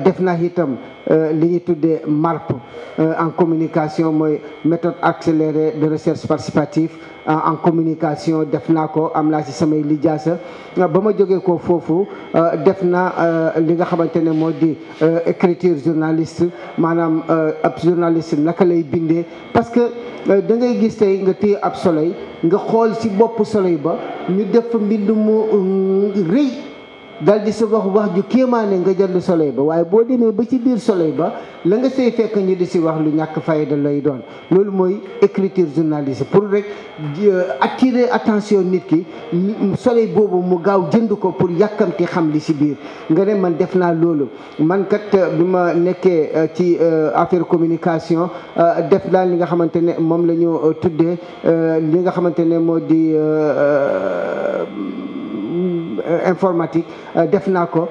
def naa itam li ñu tuddee MARP en communication mooy méthode accélérée de recherche participative en communication def naa ko am naa ci samay lijaasa ba ma jógee ko foofu def naa li nga xamante ne moo di écriture journaliste maanaam ab journaliste naka lay bindee parce que da ngay gis tey nga téye ab soleil nga xool ci bopp soleil ba ñu def fa mbind mu rëy dal di sa wax ju kéemaane nga jël soleil ba waaye boo demee ba ci biir soleil ba la nga say fekk ñu di si wax lu ñàkk fayda lay doon loolu mooy écriture journaliste pour rek attirer attention nit ki soleil boobu mu gaaw jënd ko pour yàkkamti xam li si biir nga ne man def naa loolu man kat bi ma nekkee ci affaire communication def naa li nga xamante ne moom la ñu tuddee li nga xamante ne moo di informatique def naa ko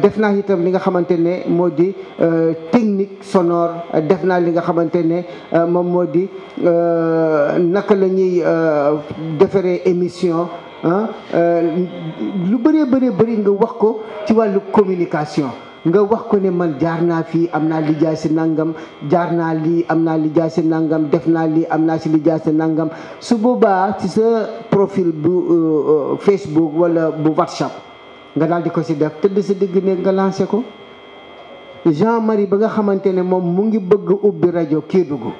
def naa itam li nga xamante ne moo di technique sonore def naa li nga xamante ne moom moo di naka la ñuy defaree émission lu bëree bëri nga wax ko ci wàllu communication nga wax ko ne man jaar naa fii am naa lijaay si nangam jaar naa lii am naa lijaay si nangam def naa lii am naa si lijaay si nangam su boobaa ci sa profil bu Facebook wala bu WhatsApp nga daal di ko si def tëdd sa digg ne nga lancé ko Jean-Marie ba nga xamante ne moom mu ngi bëgg ubbi rajo Kédougou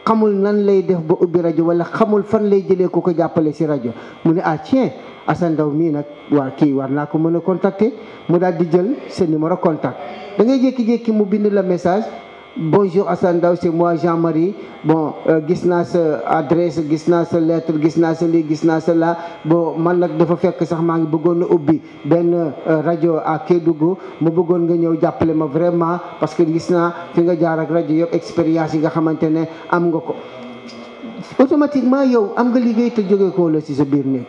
xamul nan lay def ba ubbi rajo wala xamul fan lay jëlee ko jàppale si rajo mu ne tiens Assane Ndao mii nag waa kii war naa ko mën a contacter mu daal di jël sa numéro contact da ngay jékki-jékki mu bind la message bonjour Assane Ndao c'est moi Jean-Marie bon gis naa sa adresse gis naa sa lettre gis naa sa lii gis naa sa la bon man nag dafa fekk sax maa ngi bëggoon a ubbi benn rajo à Kédougou mu bëggoon nga ñëw jàppale ma vraiment parce que gis naa fi nga jaar ak rajo yëpp expérience yi nga xamante ne am nga ko automatiquement yow am nga liggéey te jóge ko la ci sa biir néeg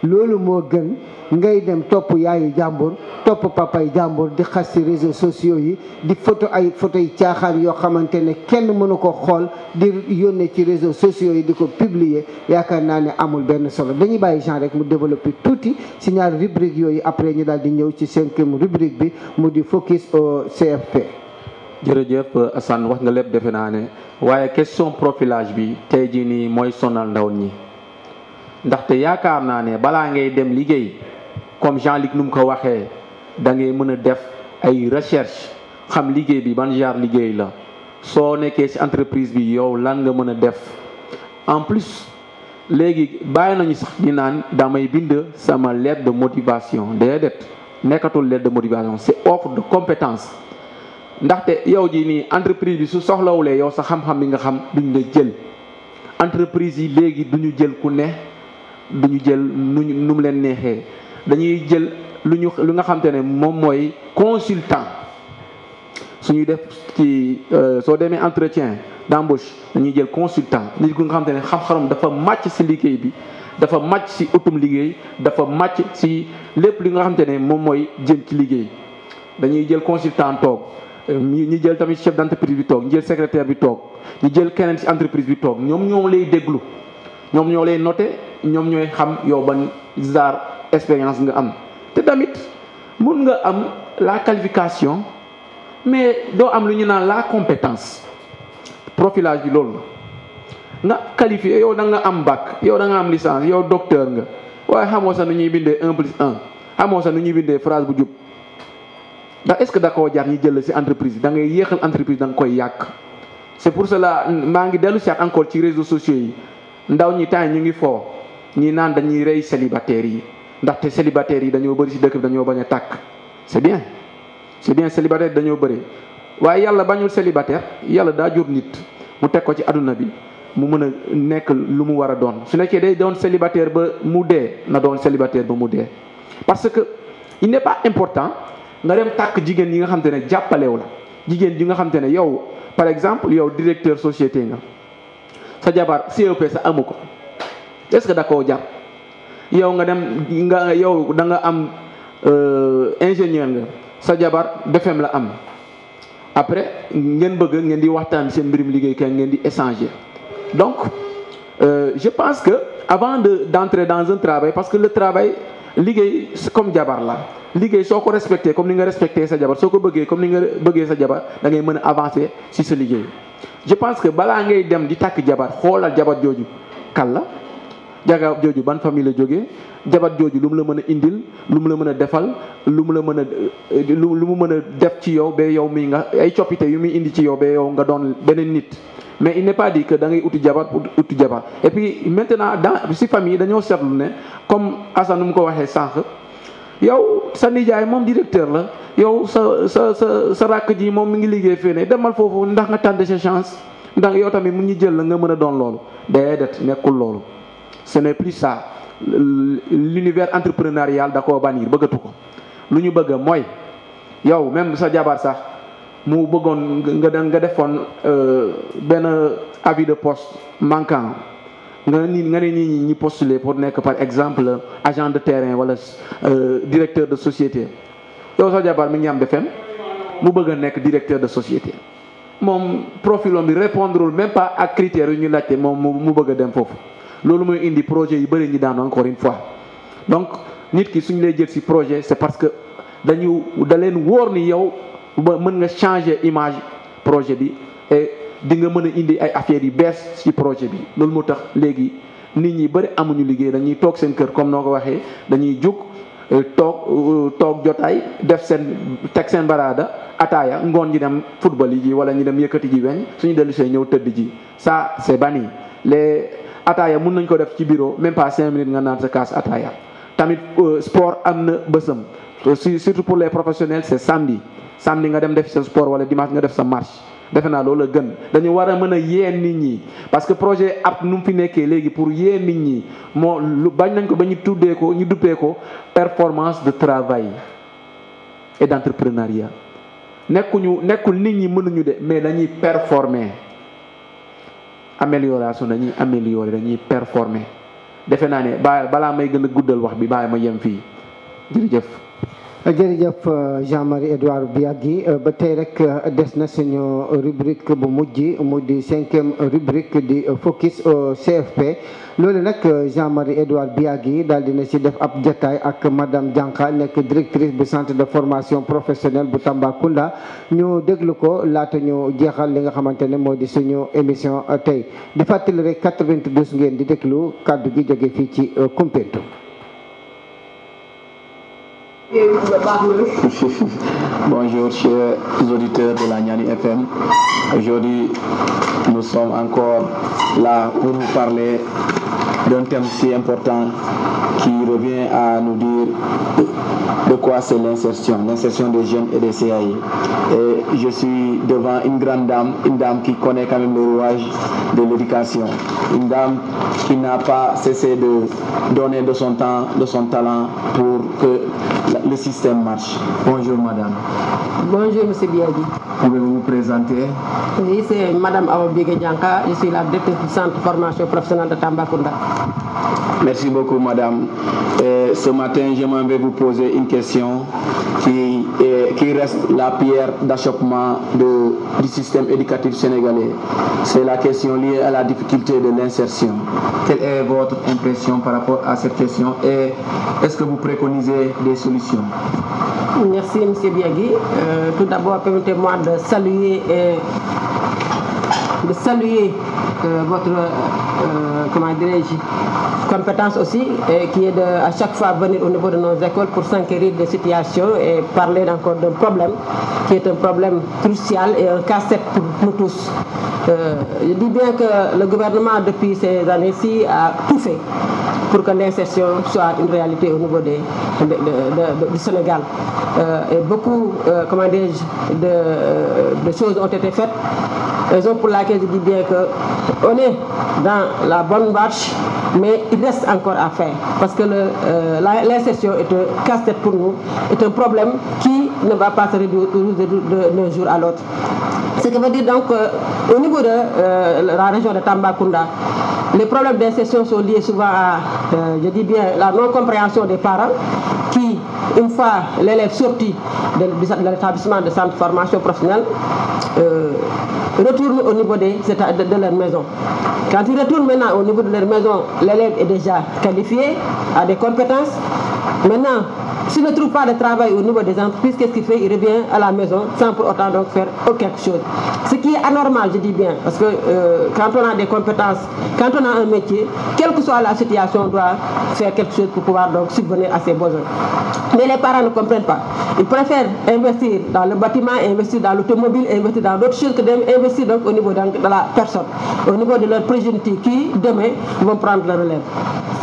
loolu moo gën ngay dem topp yaayu jàmbur topp papay jàmbur di xas ci réseaux sociaux yi di photo yi caaxaan yoo xamante ne kenn mënu ko xool di yónnee ci réseaux sociaux yi di ko publier yaakaar naa ne amul benn solo dañuy bàyyi Jean rek mu développer tuuti ci ñaari rubrique yooyu après ñu daal di ñëw ci 5e rubrique bi mu di focus au CFP. jërëjëf Assane wax nga lépp defe naa ne waaye question profilage bi tey jii nii mooy sonal ndaw ñi ndaxte yaakaar naa ne balaa ngay dem liggéey comme Jean-Luc nu mu ko waxee da ngay mën a def ay recherche xam liggéey bi ban genre liggéey la soo nekkee ci entreprise bi yow lan nga mën a def en plus léegi bàyyi nañu sax di naan damay bind sama lettre de motivation déedéet nekkatul lettre de motivation c'est offre de compétence ndaxte yow ji nii entreprise bi su soxlawulee yow sa xam-xam bi nga xam duñ la jël entreprise yi léegi duñu jël ku ne duñu jël nu mu leen neexee dañuy jël lu nga xam te ne moom mooy consultant suñuy def ci soo demee entretien d'embauche dañuy jël consultant nit ku nga xam te ne xam-xaram dafa màcc ci liggéey bi dafa màcc ci utum liggéey dafa màcc ci lépp li nga xam te ne moom mooy jëm ci liggéey dañuy jël consultant toog ñi jël tamit chef d'entreprise bi toog ñi jël secrétaire bi toog ñi jël keneen ci entreprise bi toog ñoom ñoo lay déglu ñoom ñoo lay noté ñoom ñooy xam yow ban genre expérience nga am te tamit mun nga am la qualification mais doo am lu ñu naan la compétence profilage bi loolu la nga qualifié yow da nga am bac yow da nga am licence yow docteur nga waaye xamoo sax nu ñuy bindee 1+1 xamoo sax nu ñuy bindee phrase bu jub ndax est-ce que da koo jar ñu jël ci entreprise bi da ngay yéexal entreprise da nga koy yàq c'est pour cela maa ngi dellu si encore ci réseaux sociaux yi ndaw ñi temps ñu ngi foo ñi naan dañuy rey célibataires yi ndaxte célibataires yi dañoo bëri ci dëkk bi dañoo bañ a tàkk c'est bien célibataire dañoo bëri waaye yàlla bañul célibataire yàlla daa jur nit mu teg ko ci àdduna bi mu mën a nekk lu mu war a doon su nekkee day doon célibataire ba mu dee na doon célibataire ba mu dee parce que il n'est pas important nga dem tàkk jigéen yi nga xam te ne jàppalew la jigéen yi nga xam te ne yow par exemple yow directeur société nga sa jabar CEP sa amu ko est-ce que da koo jar yow nga dem yow da nga am ingénieur nga sa jabar BFEM la am après ngeen bëgg ngeen di waxtaan seen mbirum liggéey kay ngeen di échanger donc je pense que avant d'entrer dans un travail parce que le travail liggéey comme jabar la liggéey soo ko respecté comme ni nga respecté sa jabar soo ko bëggee comme ni nga bëggee sa jabar da ngay mën a avancer ci sa liggéey je pense que balaa ngay dem di takk jabar xoolal jabar jooju kan la jabar jooju ban famille la jógee jabar jooju lu mu la mën a indil lu mu la mën a defal lu mu la mën a lu mu mën a def ci yow ba yow mi nga ay coppite yu muy indi ci yow ba yow nga doon beneen nit mais il n'est pas dit que da ngay uti jabar pour uti jabar et puis maintenant dans ci famille dañoo seetlu ne comme Assane nu mu ko waxee sànq yow sa nijaay moom directeur la yow sa rakk ji moom mi ngi liggéey fii ne demal foofu ndax nga tenter sa chance ndax yow tamit mu ñu jël la nga mën a doon loolu déedéet nekkul loolu ce n'est plus ça l'univers entrepreneurial da koo bannir bëggatu ko lu ñu bëgg mooy yow même sa jabar sax mu bëggoon nga defoon benn avis de poste manquant nga ne nit ñi postuler pour nekk par exemple agent de terrain wala directeur de société yow sa jabar mi ngi am BFEM mu bëgg a nekk directeur de société moom profilom bi répondrewul même pas ak critères yu ñu laajte moom mu bëgg a dem foofu loolu mooy indi projet yu bëri ñi daan encore une fois donc nit ki suñu lay jël ci projet c'est parce que da leen wóor ni yow ba mën nga changer image projet bi et di nga mën a indi ay affaires yu bees ci projet bi loolu moo tax léegi nit ñi bëri amuñu liggéey dañuy toog seen kër comme noo ko waxee dañuy jug toog jotaay def teg seen baraada ataaya ngoon ñi dem football yi ji wala ñu dem yëkkati ji weñ suñu dellu see ñëw tëdd ji ça c'est banni les ataaya mun nañ ko def ci bureau même pas 5 minutes nga naan sa kaas ataaya tamit sport am na bësam surtout pour les professionnels c'est samedi nga dem def sa sport wala dimanche nga def sa marche defe naa loolu la gën dañu war a mën a yee nit ñi parce que projet app nu mu fi nekkee léegi pour yee nit ñi moo lu bañ nañ ko ba ñu tuddee ko ñu duppee ko performance de travail et d'entrepreneuriat nekkul nit ñi mënuñu de mais dañuy performer amélioration dañuy améliorer dañuy performer defe naa ne balaa may gën a guddal wax bi bàyyi ma yem fii jërëjëf. jërëjëf Jean-Marie Edouard Biagui ba tey rek des na suñu rubrique bu mujj mu di 5e rubrique di focus au CFP loolu nag Jean-Marie Edouard Biagui daal dina ci def ab jataay ak madame Dianka nekk directrice bu centre de formation professionnelle bu Tambacounda ñu déglu ko laata ñu jeexal li nga xamante ne moo di suñu émission tey di fàttali rek 92 ngeen di déglu kàddu gi jóge fii ci Koumpentoum. Bonjour chers auditeurs de la Niani FM. Aujourd'hui, nous sommes encore là pour vous parler d'un thème si important qui revient à nous dire de quoi c'est l'insertion des jeunes et des CAI. Et je suis devant une grande dame, une dame qui connaît quand même le rouage de l'éducation, une dame qui n'a pas cessé de donner de son temps, de son talent pour que le système marche. Bonjour madame. Bonjour monsieur Biagui. Pouvez-vous vous présenter? Oui, c'est madame Awa Biagui Dianka, je suis la directrice du centre de formation professionnelle de Tambacounda. Merci beaucoup, madame. Ce matin, j'aimerais vous poser une question qui reste la pierre d'achoppement du système éducatif sénégalais. C'est la question liée à la difficulté de l'insertion. Quelle est votre impression par rapport à cette question et est-ce que vous préconisez des solutions? Merci, M. Biagui. Tout d'abord, permettez-moi de saluer votre compétence aussi, qui est de à chaque fois venir au niveau de nos écoles pour s'enquérir des situations et parler encore d'un problème qui est un problème crucial et un casse-tête pour nous tous. Je dis bien que le gouvernement depuis ces années-ci a tout fait pour que l'insertion soit une réalité au niveau du Sénégal. Et beaucoup de choses ont été faites, raison pour laquelle je dis bien qu'on est dans la bonne marche, mais il reste encore à faire, parce que l'insertion est un casse-tête pour nous, est un problème qui ne va pas se réduire d'un jour à l'autre. Ce qui veut dire donc au niveau de la région de Tambacounda, les problèmes d'insertion sont liés souvent à, je dis bien, la non-compréhension des parents qui, une fois l'élève sorti de l'établissement de centre de formation professionnelle, retourne au niveau de leur maison. Quand ils retournent maintenant au niveau de leur maison, l'élève est déjà qualifié, a des compétences. Maintenant, s'il ne trouve pas de travail au niveau des entreprises, qu'est-ce qu'il fait? Il revient à la maison sans pour autant donc faire quelque chose. Ce qui est anormal, je dis bien, parce que quand on a des compétences, quand on a un métier, quelle que soit la situation, on doit faire quelque chose pour pouvoir donc subvenir à ses besoins. Mais les parents ne comprennent pas. Ils préfèrent investir dans le bâtiment, investir dans l'automobile, investir dans d'autres choses que d'investir donc au niveau de la personne, au niveau de leur progéniture qui, demain, vont prendre le relève.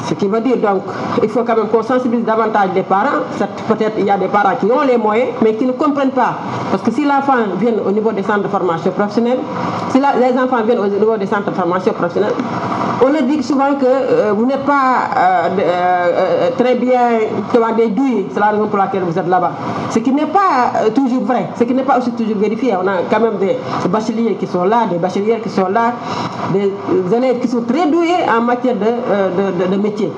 Ce qui veut dire donc, il faut quand même qu'on sensibilise davantage les parents. Peut-être il y a des parents qui ont les moyens, mais qui ne comprennent pas. Parce que si l'enfant vient au niveau des centres de formation professionnelle, si les enfants viennent au niveau des centres de formation professionnelle, on leur dit souvent que vous n'êtes pas très bien douillé, c'est la raison pour laquelle vous êtes là-bas. Ce qui n'est pas toujours vrai, ce qui n'est pas aussi toujours vérifié. On a quand même des bacheliers qui sont là, des bachelières qui sont là, des élèves qui sont très doués en matière de métier,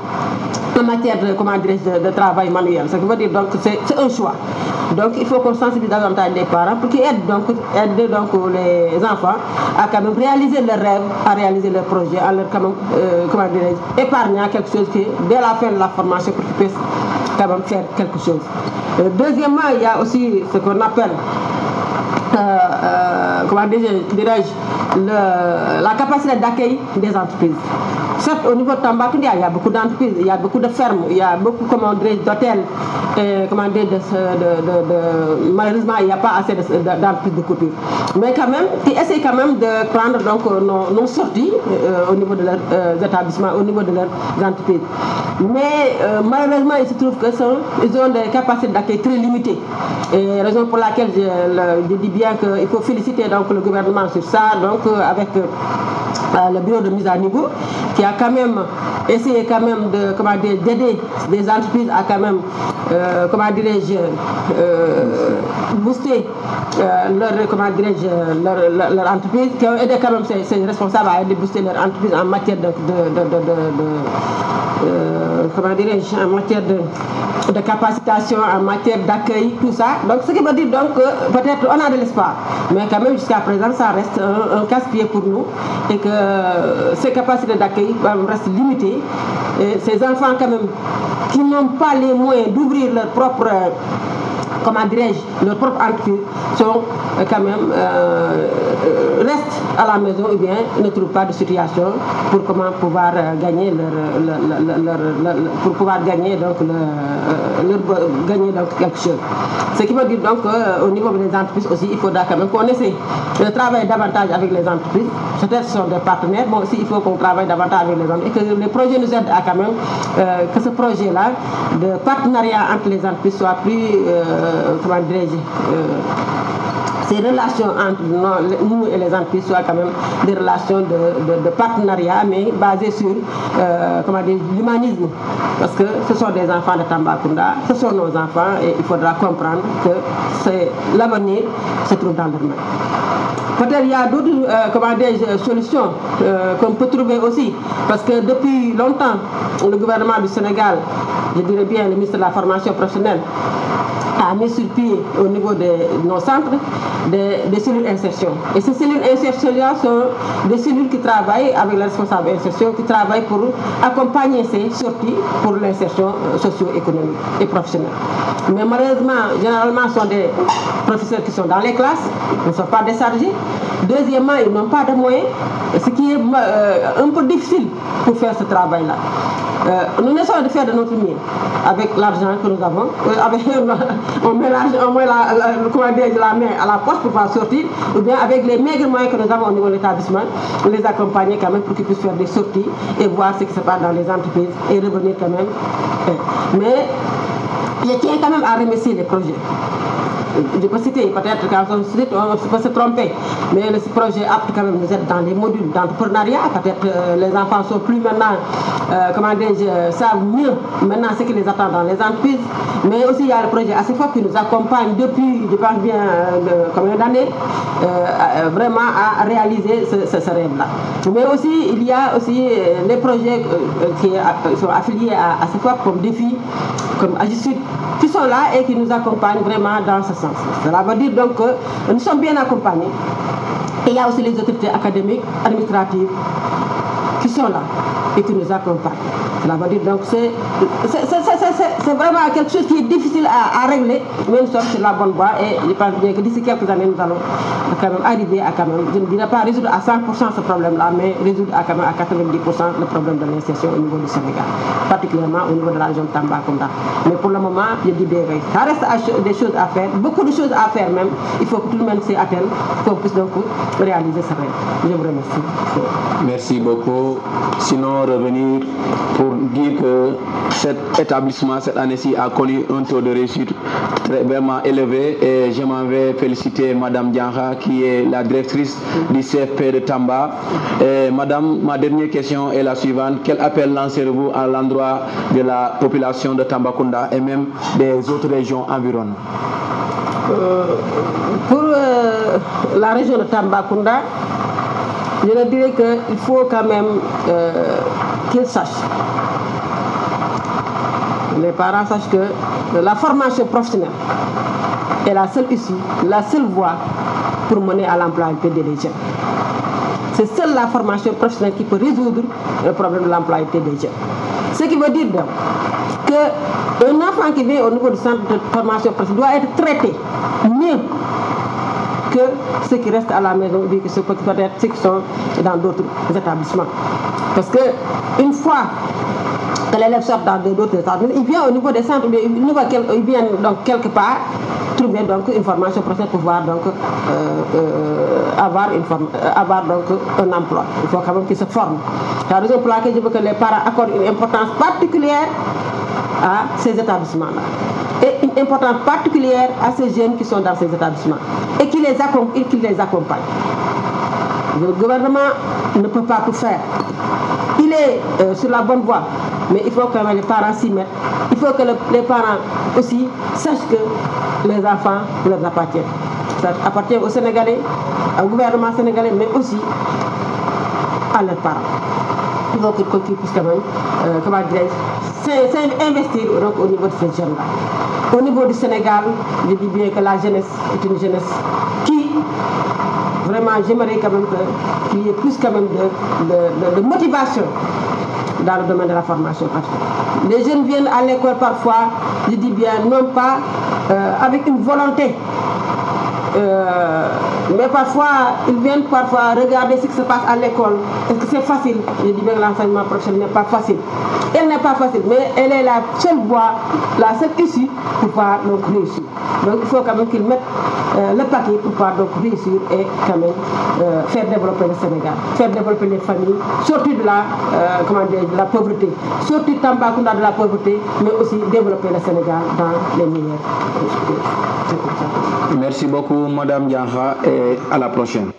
en matière de travail manuel. Ce qui veut dire donc c'est un choix. Donc il faut qu'on sensibilise davantage les parents pour qu'ils aident donc les enfants à quand même réaliser leurs rêves, à réaliser leurs projets, à leur épargnant quelque chose qui, dès la fin de la formation, pour qu'ils puissent quand même faire quelque chose. Deuxièmement, il y a aussi ce qu'on appelle la capacité d'accueil des entreprises. Certes, au niveau de Tambacounda, il y a beaucoup d'entreprises, il y a beaucoup de fermes, il y a beaucoup d'hôtels. Malheureusement, il n'y a pas assez d'entreprises de couture. Mais quand même, qui essaient quand même de prendre donc, nos sorties au niveau de leurs établissements, au niveau de leurs entreprises. Mais malheureusement, il se trouve qu'ils ont des capacités d'accueil très limitées. Et raison pour laquelle je dis bien qu'il faut féliciter donc, le gouvernement sur ça, donc avec le bureau de mise à niveau, qui a quand même essayé quand même d'aider des entreprises à quand même booster leur entreprise, qui ont aidé quand même ces responsables à aider booster leur entreprise en matière en matière de capacitation, en matière d'accueil, tout ça. Donc ce qui veut dire donc que peut-être on a de l'espoir, mais quand même jusqu'à présent ça reste un casse-pied pour nous et que ces capacités d'accueil restent limitées. Et ces enfants quand même qui n'ont pas les moyens d'ouvrir leur propre leur propre entreprise sont quand même restent à la maison ou bien ne trouvent pas de situation pour pouvoir gagner gagner donc quelque chose. Ce qui veut dire donc au niveau des entreprises aussi, il faudra quand même qu'on essaie de travailler davantage avec les entreprises. Peut-être ce sont des partenaires, mais aussi il faut qu'on travaille davantage avec les entreprises et que les projets nous aident à quand même que ce projet-là de partenariat entre les entreprises soit plus ces relations entre nous et les entreprises soient quand même des relations de partenariat, mais basées sur l'humanisme. Parce que ce sont des enfants de Tambacounda, ce sont nos enfants et il faudra comprendre que l'avenir se trouve dans leur main. Peut-être il y a d'autres solutions qu'on peut trouver aussi. Parce que depuis longtemps, le gouvernement du Sénégal, je dirais bien le ministre de la formation professionnelle, a mis sur pied au niveau de nos centres des cellules d'insertion. Et ces cellules d'insertion sont des cellules qui travaillent avec les responsables d'insertion, qui travaillent pour accompagner ces sorties pour l'insertion socio-économique et professionnelle. Mais malheureusement, généralement, ce sont des professeurs qui sont dans les classes, ils ne sont pas déchargés. Deuxièmement, ils n'ont pas de moyens, ce qui est un peu difficile pour faire ce travail-là. Nous essayons de faire de notre mieux avec l'argent que nous avons. On met la main à la poche pour pouvoir sortir, ou bien avec les maigres moyens que nous avons au niveau de l'établissement, les accompagner quand même pour qu'ils puissent faire des sorties et voir ce qui se passe dans les entreprises et revenir quand même. Mais je tiens quand même à remercier les projets. Je peux citer, peut-être quand on peut se tromper, mais le projet apte quand même nous aide dans les modules d'entrepreneuriat. Peut-être les enfants sont plus maintenant, savent mieux maintenant ce qui les attend dans les entreprises. Mais aussi il y a le projet assez fort qui nous accompagne depuis, je pense bien, combien d'années, vraiment à réaliser ce rêve-là. Mais aussi, il y a aussi les projets qui sont affiliés à assez fort comme défi, comme Agisud, qui sont là et qui nous accompagnent vraiment dans ce sens. Cela veut dire donc que nous sommes bien accompagnés. Et il y a aussi les autorités académiques, administratives, qui sont là et qui nous accompagnent. Cela veut dire donc c'est vraiment quelque chose qui est difficile à régler, mais nous sommes sur la bonne voie et je pense bien que d'ici quelques années nous allons quand même arriver à quand même, je ne dirais pas résoudre à 100% ce problème-là, mais résoudre à quand même à 90% le problème de l'insertion au niveau du Sénégal, particulièrement au niveau de la région de Tambacounda. Mais pour le moment, je dis bien, ça reste des choses à faire, beaucoup de choses à faire même. Il faut que tout le monde s'y attelle, qu'on puisse donc réaliser ce rêve. Je vous remercie. Merci beaucoup. Sinon, revenir pour dire que cet établissement, cette année-ci, a connu un taux de réussite vraiment élevé et je m'en vais féliciter Madame Dianha qui est la directrice du CFP de Tamba. Et Madame, ma dernière question est la suivante. Quel appel lancez-vous à l'endroit de la population de Tambacounda et même des autres régions environnantes? Pour la région de Tambacounda, je leur dirais qu'il faut quand même qu'ils sachent, les parents sachent que la formation professionnelle est la seule issue, la seule voie pour mener à l'employabilité des jeunes. C'est seule la formation professionnelle qui peut résoudre le problème de l'employabilité des jeunes. Ce qui veut dire donc qu'un enfant qui vient au niveau du centre de formation professionnelle doit être traité mieux que ceux qui restent à la maison ou que ceux qui sont dans d'autres établissements. Parce que une fois que l'élève sort dans d'autres établissements, il vient au niveau des centres, il vient donc quelque part trouver donc une formation professionnelle pour pouvoir donc avoir donc un emploi. Il faut quand même qu'il se forme. C'est la raison pour laquelle je veux que les parents accordent une importance particulière à ces établissements-là. Et une importance particulière à ces jeunes qui sont dans ces établissements et qui les accompagnent. Le gouvernement ne peut pas tout faire. Il est sur la bonne voie, mais il faut que les parents s'y mettent. Il faut que les parents aussi sachent que les enfants leur appartiennent. Ça appartient aux Sénégalais, au gouvernement sénégalais, mais aussi à leurs parents. Il faut qu'ils puissent quand même, investir donc, au niveau de ces jeunes-là. Au niveau du Sénégal, je dis bien que la jeunesse est une jeunesse qui, vraiment, j'aimerais quand même qu'il y ait plus quand même de motivation dans le domaine de la formation. Les jeunes viennent à l'école parfois, je dis bien, non pas avec une volonté, mais parfois, ils viennent parfois regarder ce qui se passe à l'école. Est-ce que c'est facile? Je dis bien que l'enseignement professionnel n'est pas facile. Elle n'est pas facile, mais elle est la seule voie, la seule issue pour pouvoir donc réussir. Donc il faut quand même qu'ils mettent le paquet pour pouvoir donc réussir et quand même faire développer le Sénégal, faire développer les familles, sortir de la pauvreté, sortir Tambacounda de la pauvreté, mais aussi développer le Sénégal dans les meilleurs. Merci beaucoup, Madame Dianha, et à la prochaine.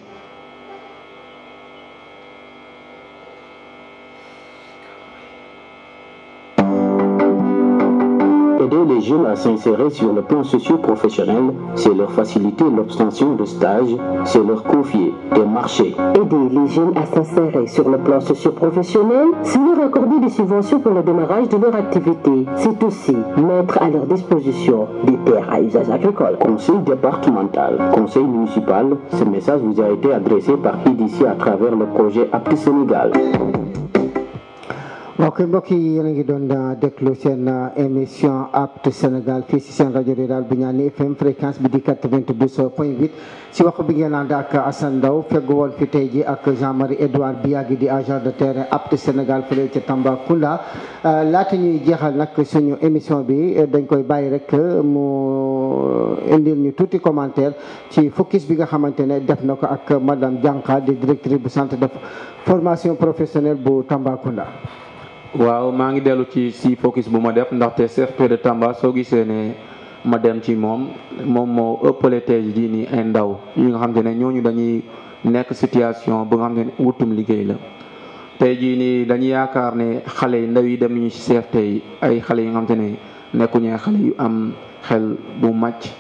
Aider les jeunes à s'insérer sur le plan socio-professionnel, c'est leur faciliter l'obtention de stages, c'est leur confier des marchés. Aider les jeunes à s'insérer sur le plan socio-professionnel, c'est leur accorder des subventions pour le démarrage de leur activité. C'est aussi mettre à leur disposition des terres à usage agricole. Conseil départemental, conseil municipal, ce message vous a été adressé par IDC à travers le projet Apte Sénégal. ok mbokk yi yéen a ngi doon déglu seen émission Apte Sénégal fii si seen rajo rural bu Ñaani FM fréquence bi di 92.8 si waxu bi ngeen ànd ak Assane Ndaw feggu woon fi tey ji ak Jean-Marie Edouard Biagui di agent de terrain Apte Sénégal fële ca Tambacounda laata ñuy jeexal nag suñu émission bi dañ koy bàyyi rek mu indil ñu tuuti commentaire ci focus bi nga xamante ne def na ko ak madame Dianka di directrice bu centre de formation professionnelle bu Tambacounda. waaw maa ngi dellu ci focus bu ma def ndaxte CFP de Tamba soo gisee ne ma dem ci moom moo ëppale tey jii nii ay ndaw yi nga xam te ne ñooñu dañuy nekk situation bu nga xam te ne wutum liggéey la tey jii nii dañuy yaakaar ne xale yi ndaw yi dem nañu ci CFP yi ay xale yi nga xam te ne nekkuñu ay xale yu am xel bu màcc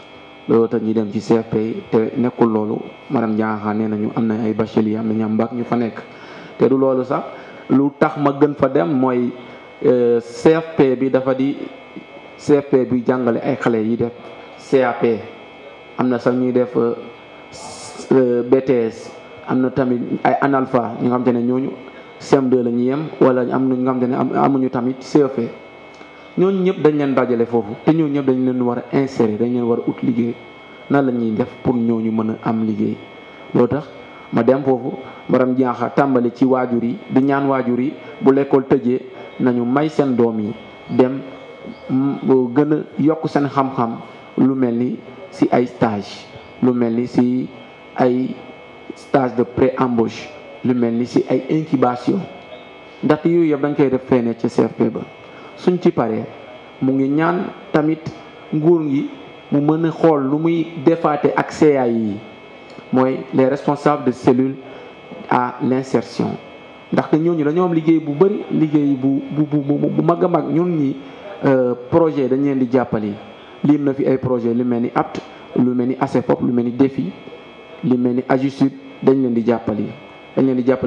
loolu tax ñuy dem ci CFP yi te nekkul loolu madame Diakha nee nañu am na ay bachelier am na ñam bac ñu fa nekk te du loolu sax lu tax ma gën fa dem mooy CFP bi dafa di CFP bi jàngale ay xale yi def CAP am na sax ñuy def BTS am na tamit ay analpha ñi nga xam te ne ñooñu CM2 la ñu yem wala am na ñi nga xam te ne amuñu tamit CFP ñooñu ñëpp dañ leen dajale foofu te ñooñu ñëpp dañ leen war a insérer dañ leen war a ut liggéey nan la ñuy def pour ñooñu mën a am liggéey loolu tax ma dem foofu maram Diakha tàmbali ci waajur yi di ñaan waajur yi bu l'école tëjee nañu may seen doom yi dem gën a yokk seen xam-xam lu mel ni si ay stage lu mel ni si ay stage de pré-embauche lu mel ni si ay incubation ndaxte yooyu yëpp dañ koy def feene ci CFP ba suñ ci paree mu ngi ñaan tamit nguur gi mu mën a xool lu muy defaate ak CAI yi mooy les responsables de cellules à l'insertion ndaxte ñooñu dañoo am liggéey bu bëri liggéey bu mag a mag ñun ñi projet dañ leen di jàppale lim na fi ay projet lu mel ni Apte lu mel ni ACFOP lu mel ni Défi lu mel ni AGISUD dañ leen di jàppale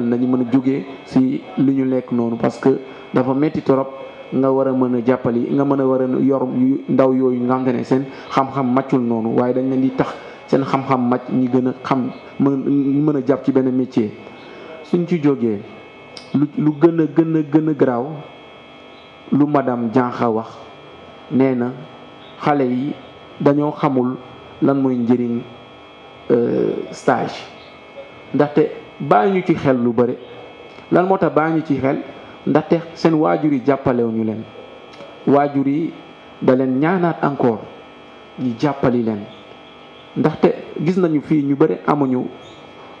nañu mën a jógee si lu ñu lekk noonu parce que dafa métti trop nga war a mën a jàppale nga mën a war a yor ndaw yooyu nga xam te ne seen xam-xam màccul noonu waaye dañ leen di tax seen xam-xam màcc ñi gën a xam mën a jàpp ci benn métier suñ ci jógee lu gën a garaaw lu madame Diakha wax nee na xale yi dañoo xamul lan mooy njëriñ stage ndaxte bàyyi ñu ci xel lu bëri lan moo tax bàyyi ñu ci xel ndaxte seen waajur yi jàppalewuñu leen waajur yi da leen ñaanaat encore ñu jàppali leen ndaxte gis nañu fii ñu bëri amuñu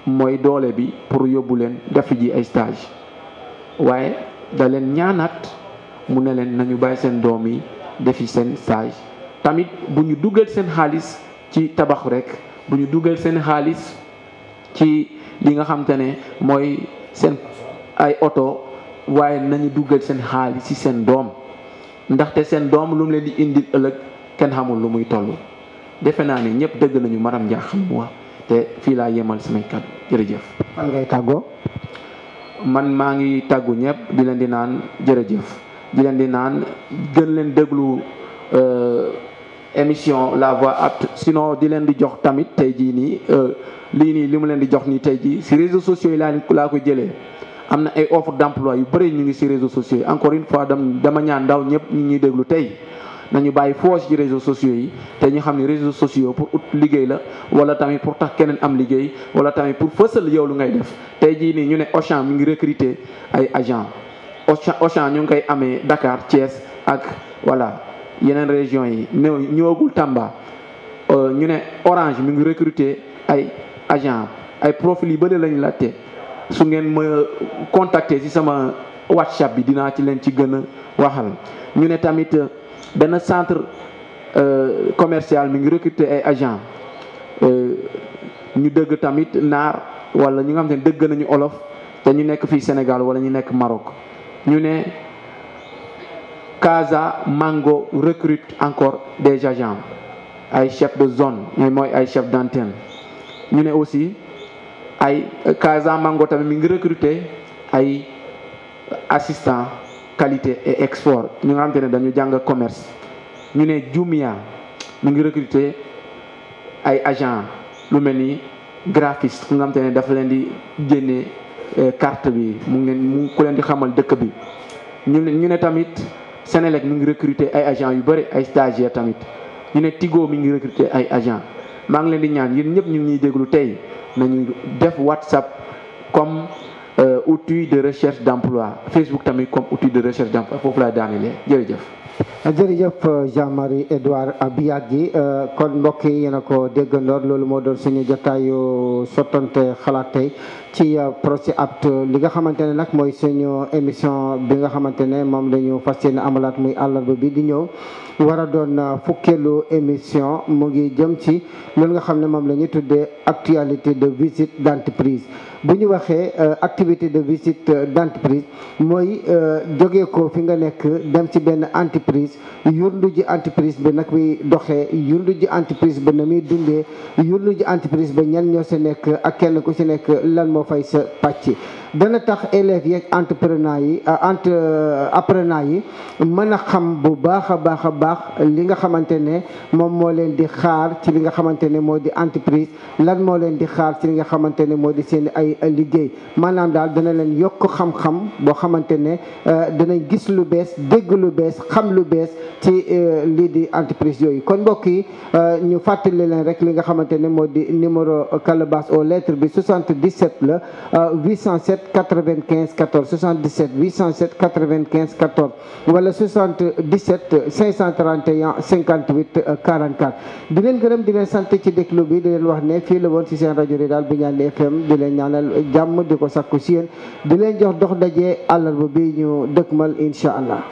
mooy doole bi pour yóbbu leen def ji ay stage waaye da leen ñaanaat mu ne leen nañu bàyyi seen doom yi defi seen stage tamit bu ñu dugal seen xaalis ci tabax rek bu ñu dugal seen xaalis ci li nga xam te ne mooy seen ay oto waaye nañu dugal seen xaalis ci seen doom ndaxte seen doom lu mu leen di indil ëllëg kenn xamul lu muy toll defe naa ne ñëpp dëgg nañu madame Diakha mu wax te fii laa yemal samay kàddu jërëjëf. fan ngay tàggoo. man maa ngi tàggu ñëpp di leen di naan jërëjëf di leen di naan gën leen déglu émission La Voix Apte sinon di leen di jox tamit tey jii nii lii nii li mu leen di jox nii tey jii si réseaux sociaux yi laa ko jëlee am na ay offre d'emploi yu bëri ñu ngi si réseaux sociaux yi encore une fois dama ñaan ndaw ñëpp ñu ñuy déglu tey nañu bàyyi foos ci réseaux sociaux yi te ñu xam ne réseaux sociaux pour ut liggéey la wala tamit pour tax keneen am liggéey wala tamit pour fësal yow lu ngay def tey jii nii ñu ne Auchan mi ngi recruter ay agents Auchan ñu ngi koy amee Dakar Thiès ak voilà yeneen régions yi ñëwagul Tamba ñu ne Orange mi ngi recruter ay agents ay profils yu bëri lañu laajte su ngeen ma contacter ci sama WhatsApp bi dinaa ci leen ci gën a waxal ñu ne tamit benn centre commercial mi ngi recruter ay agents ñu dëgg tamit naar wala ñu nga xam ne dëgg nañu olof te ñu nekk fii Sénégal wala ñu nekk Maroc ñu ne Casa Mango recrute encore des agents ay chef de zone ñooy mooy ay chef d'antenne ñu ne aussi ay Casa Mango tamit mi ngi recruter ay assistant qualité et export ñu nga xamante ne dañu jàng commerce ñu ne Jumia mi ngi recruter ay agent lu mel ni graphiste ku nga xamante ne dafa leen di génne carte bi mu ku leen di xamal dëkk bi ñu ne tamit Senelec mi ngi recruter ay agent yu bëri ay stagiaires tamit ñu ne Tigo mi ngi recruter ay agent maa ngi leen di ñaan yéen ñëpp ñu ngi ñuy déglu tey nañu def WhatsApp comme outil de recherche d'emploi Facebook tamit comme outil de recherche d'emploi foofu laa daanelee jërëjëf. jërëjëf Jean-Marie Edouard Biagui kon mbokk yi yéen a ko déggandoor loolu moo doon suñu jotaayu sottante xalaat tey ci projet APT li nga xamante ne nag mooy suñu émission bi nga xamante ne moom la ñu fas yéene amalaat muy àllarba bi di ñëw war a doon fukkeelu émission mu ngi jëm ci loolu nga xam ne moom la ñuy tuddee actualité de visite d'entreprise. bu ñu waxee activité de visite d'entreprise mooy jógee ko fi nga nekk dem ci benn entreprise yurndu ji entreprise bi nag muy doxee yurndu ji entreprise ba na muy dundee yurndu ji entreprise ba ñan ñoo si nekk ak kenn ku si nekk lan moo fay sa pàcc. dana tax élèves yi ak apprenants yi mën a xam bu baax a baax li nga xamante ne moom moo leen di xaar ci li nga xamante ne moo di entreprise lan moo leen di xaar ci li nga xamante ne moo di seen ay liggéey maanaam daal dana leen yokk xam-xam boo xamante ne danañ gis lu bees dégg lu bees xam lu bees ci lii di entreprise yooyu. kon mbokk yi ñu fàttali leen rek li nga xamante ne moo di numéro calebasse aux lettres bi 77 la 807 95 14 77 807 95 14 wala 77 531 58 44 di leen gërëm di leen sant ci déglu bi di leen wax ne fii la woon ci seen rajo Ridal Bignane FM di leen ñaanal jàmm di ko sakku si yéen di leen jox dox daje àllarba bi ñu dëkkmal incha allah.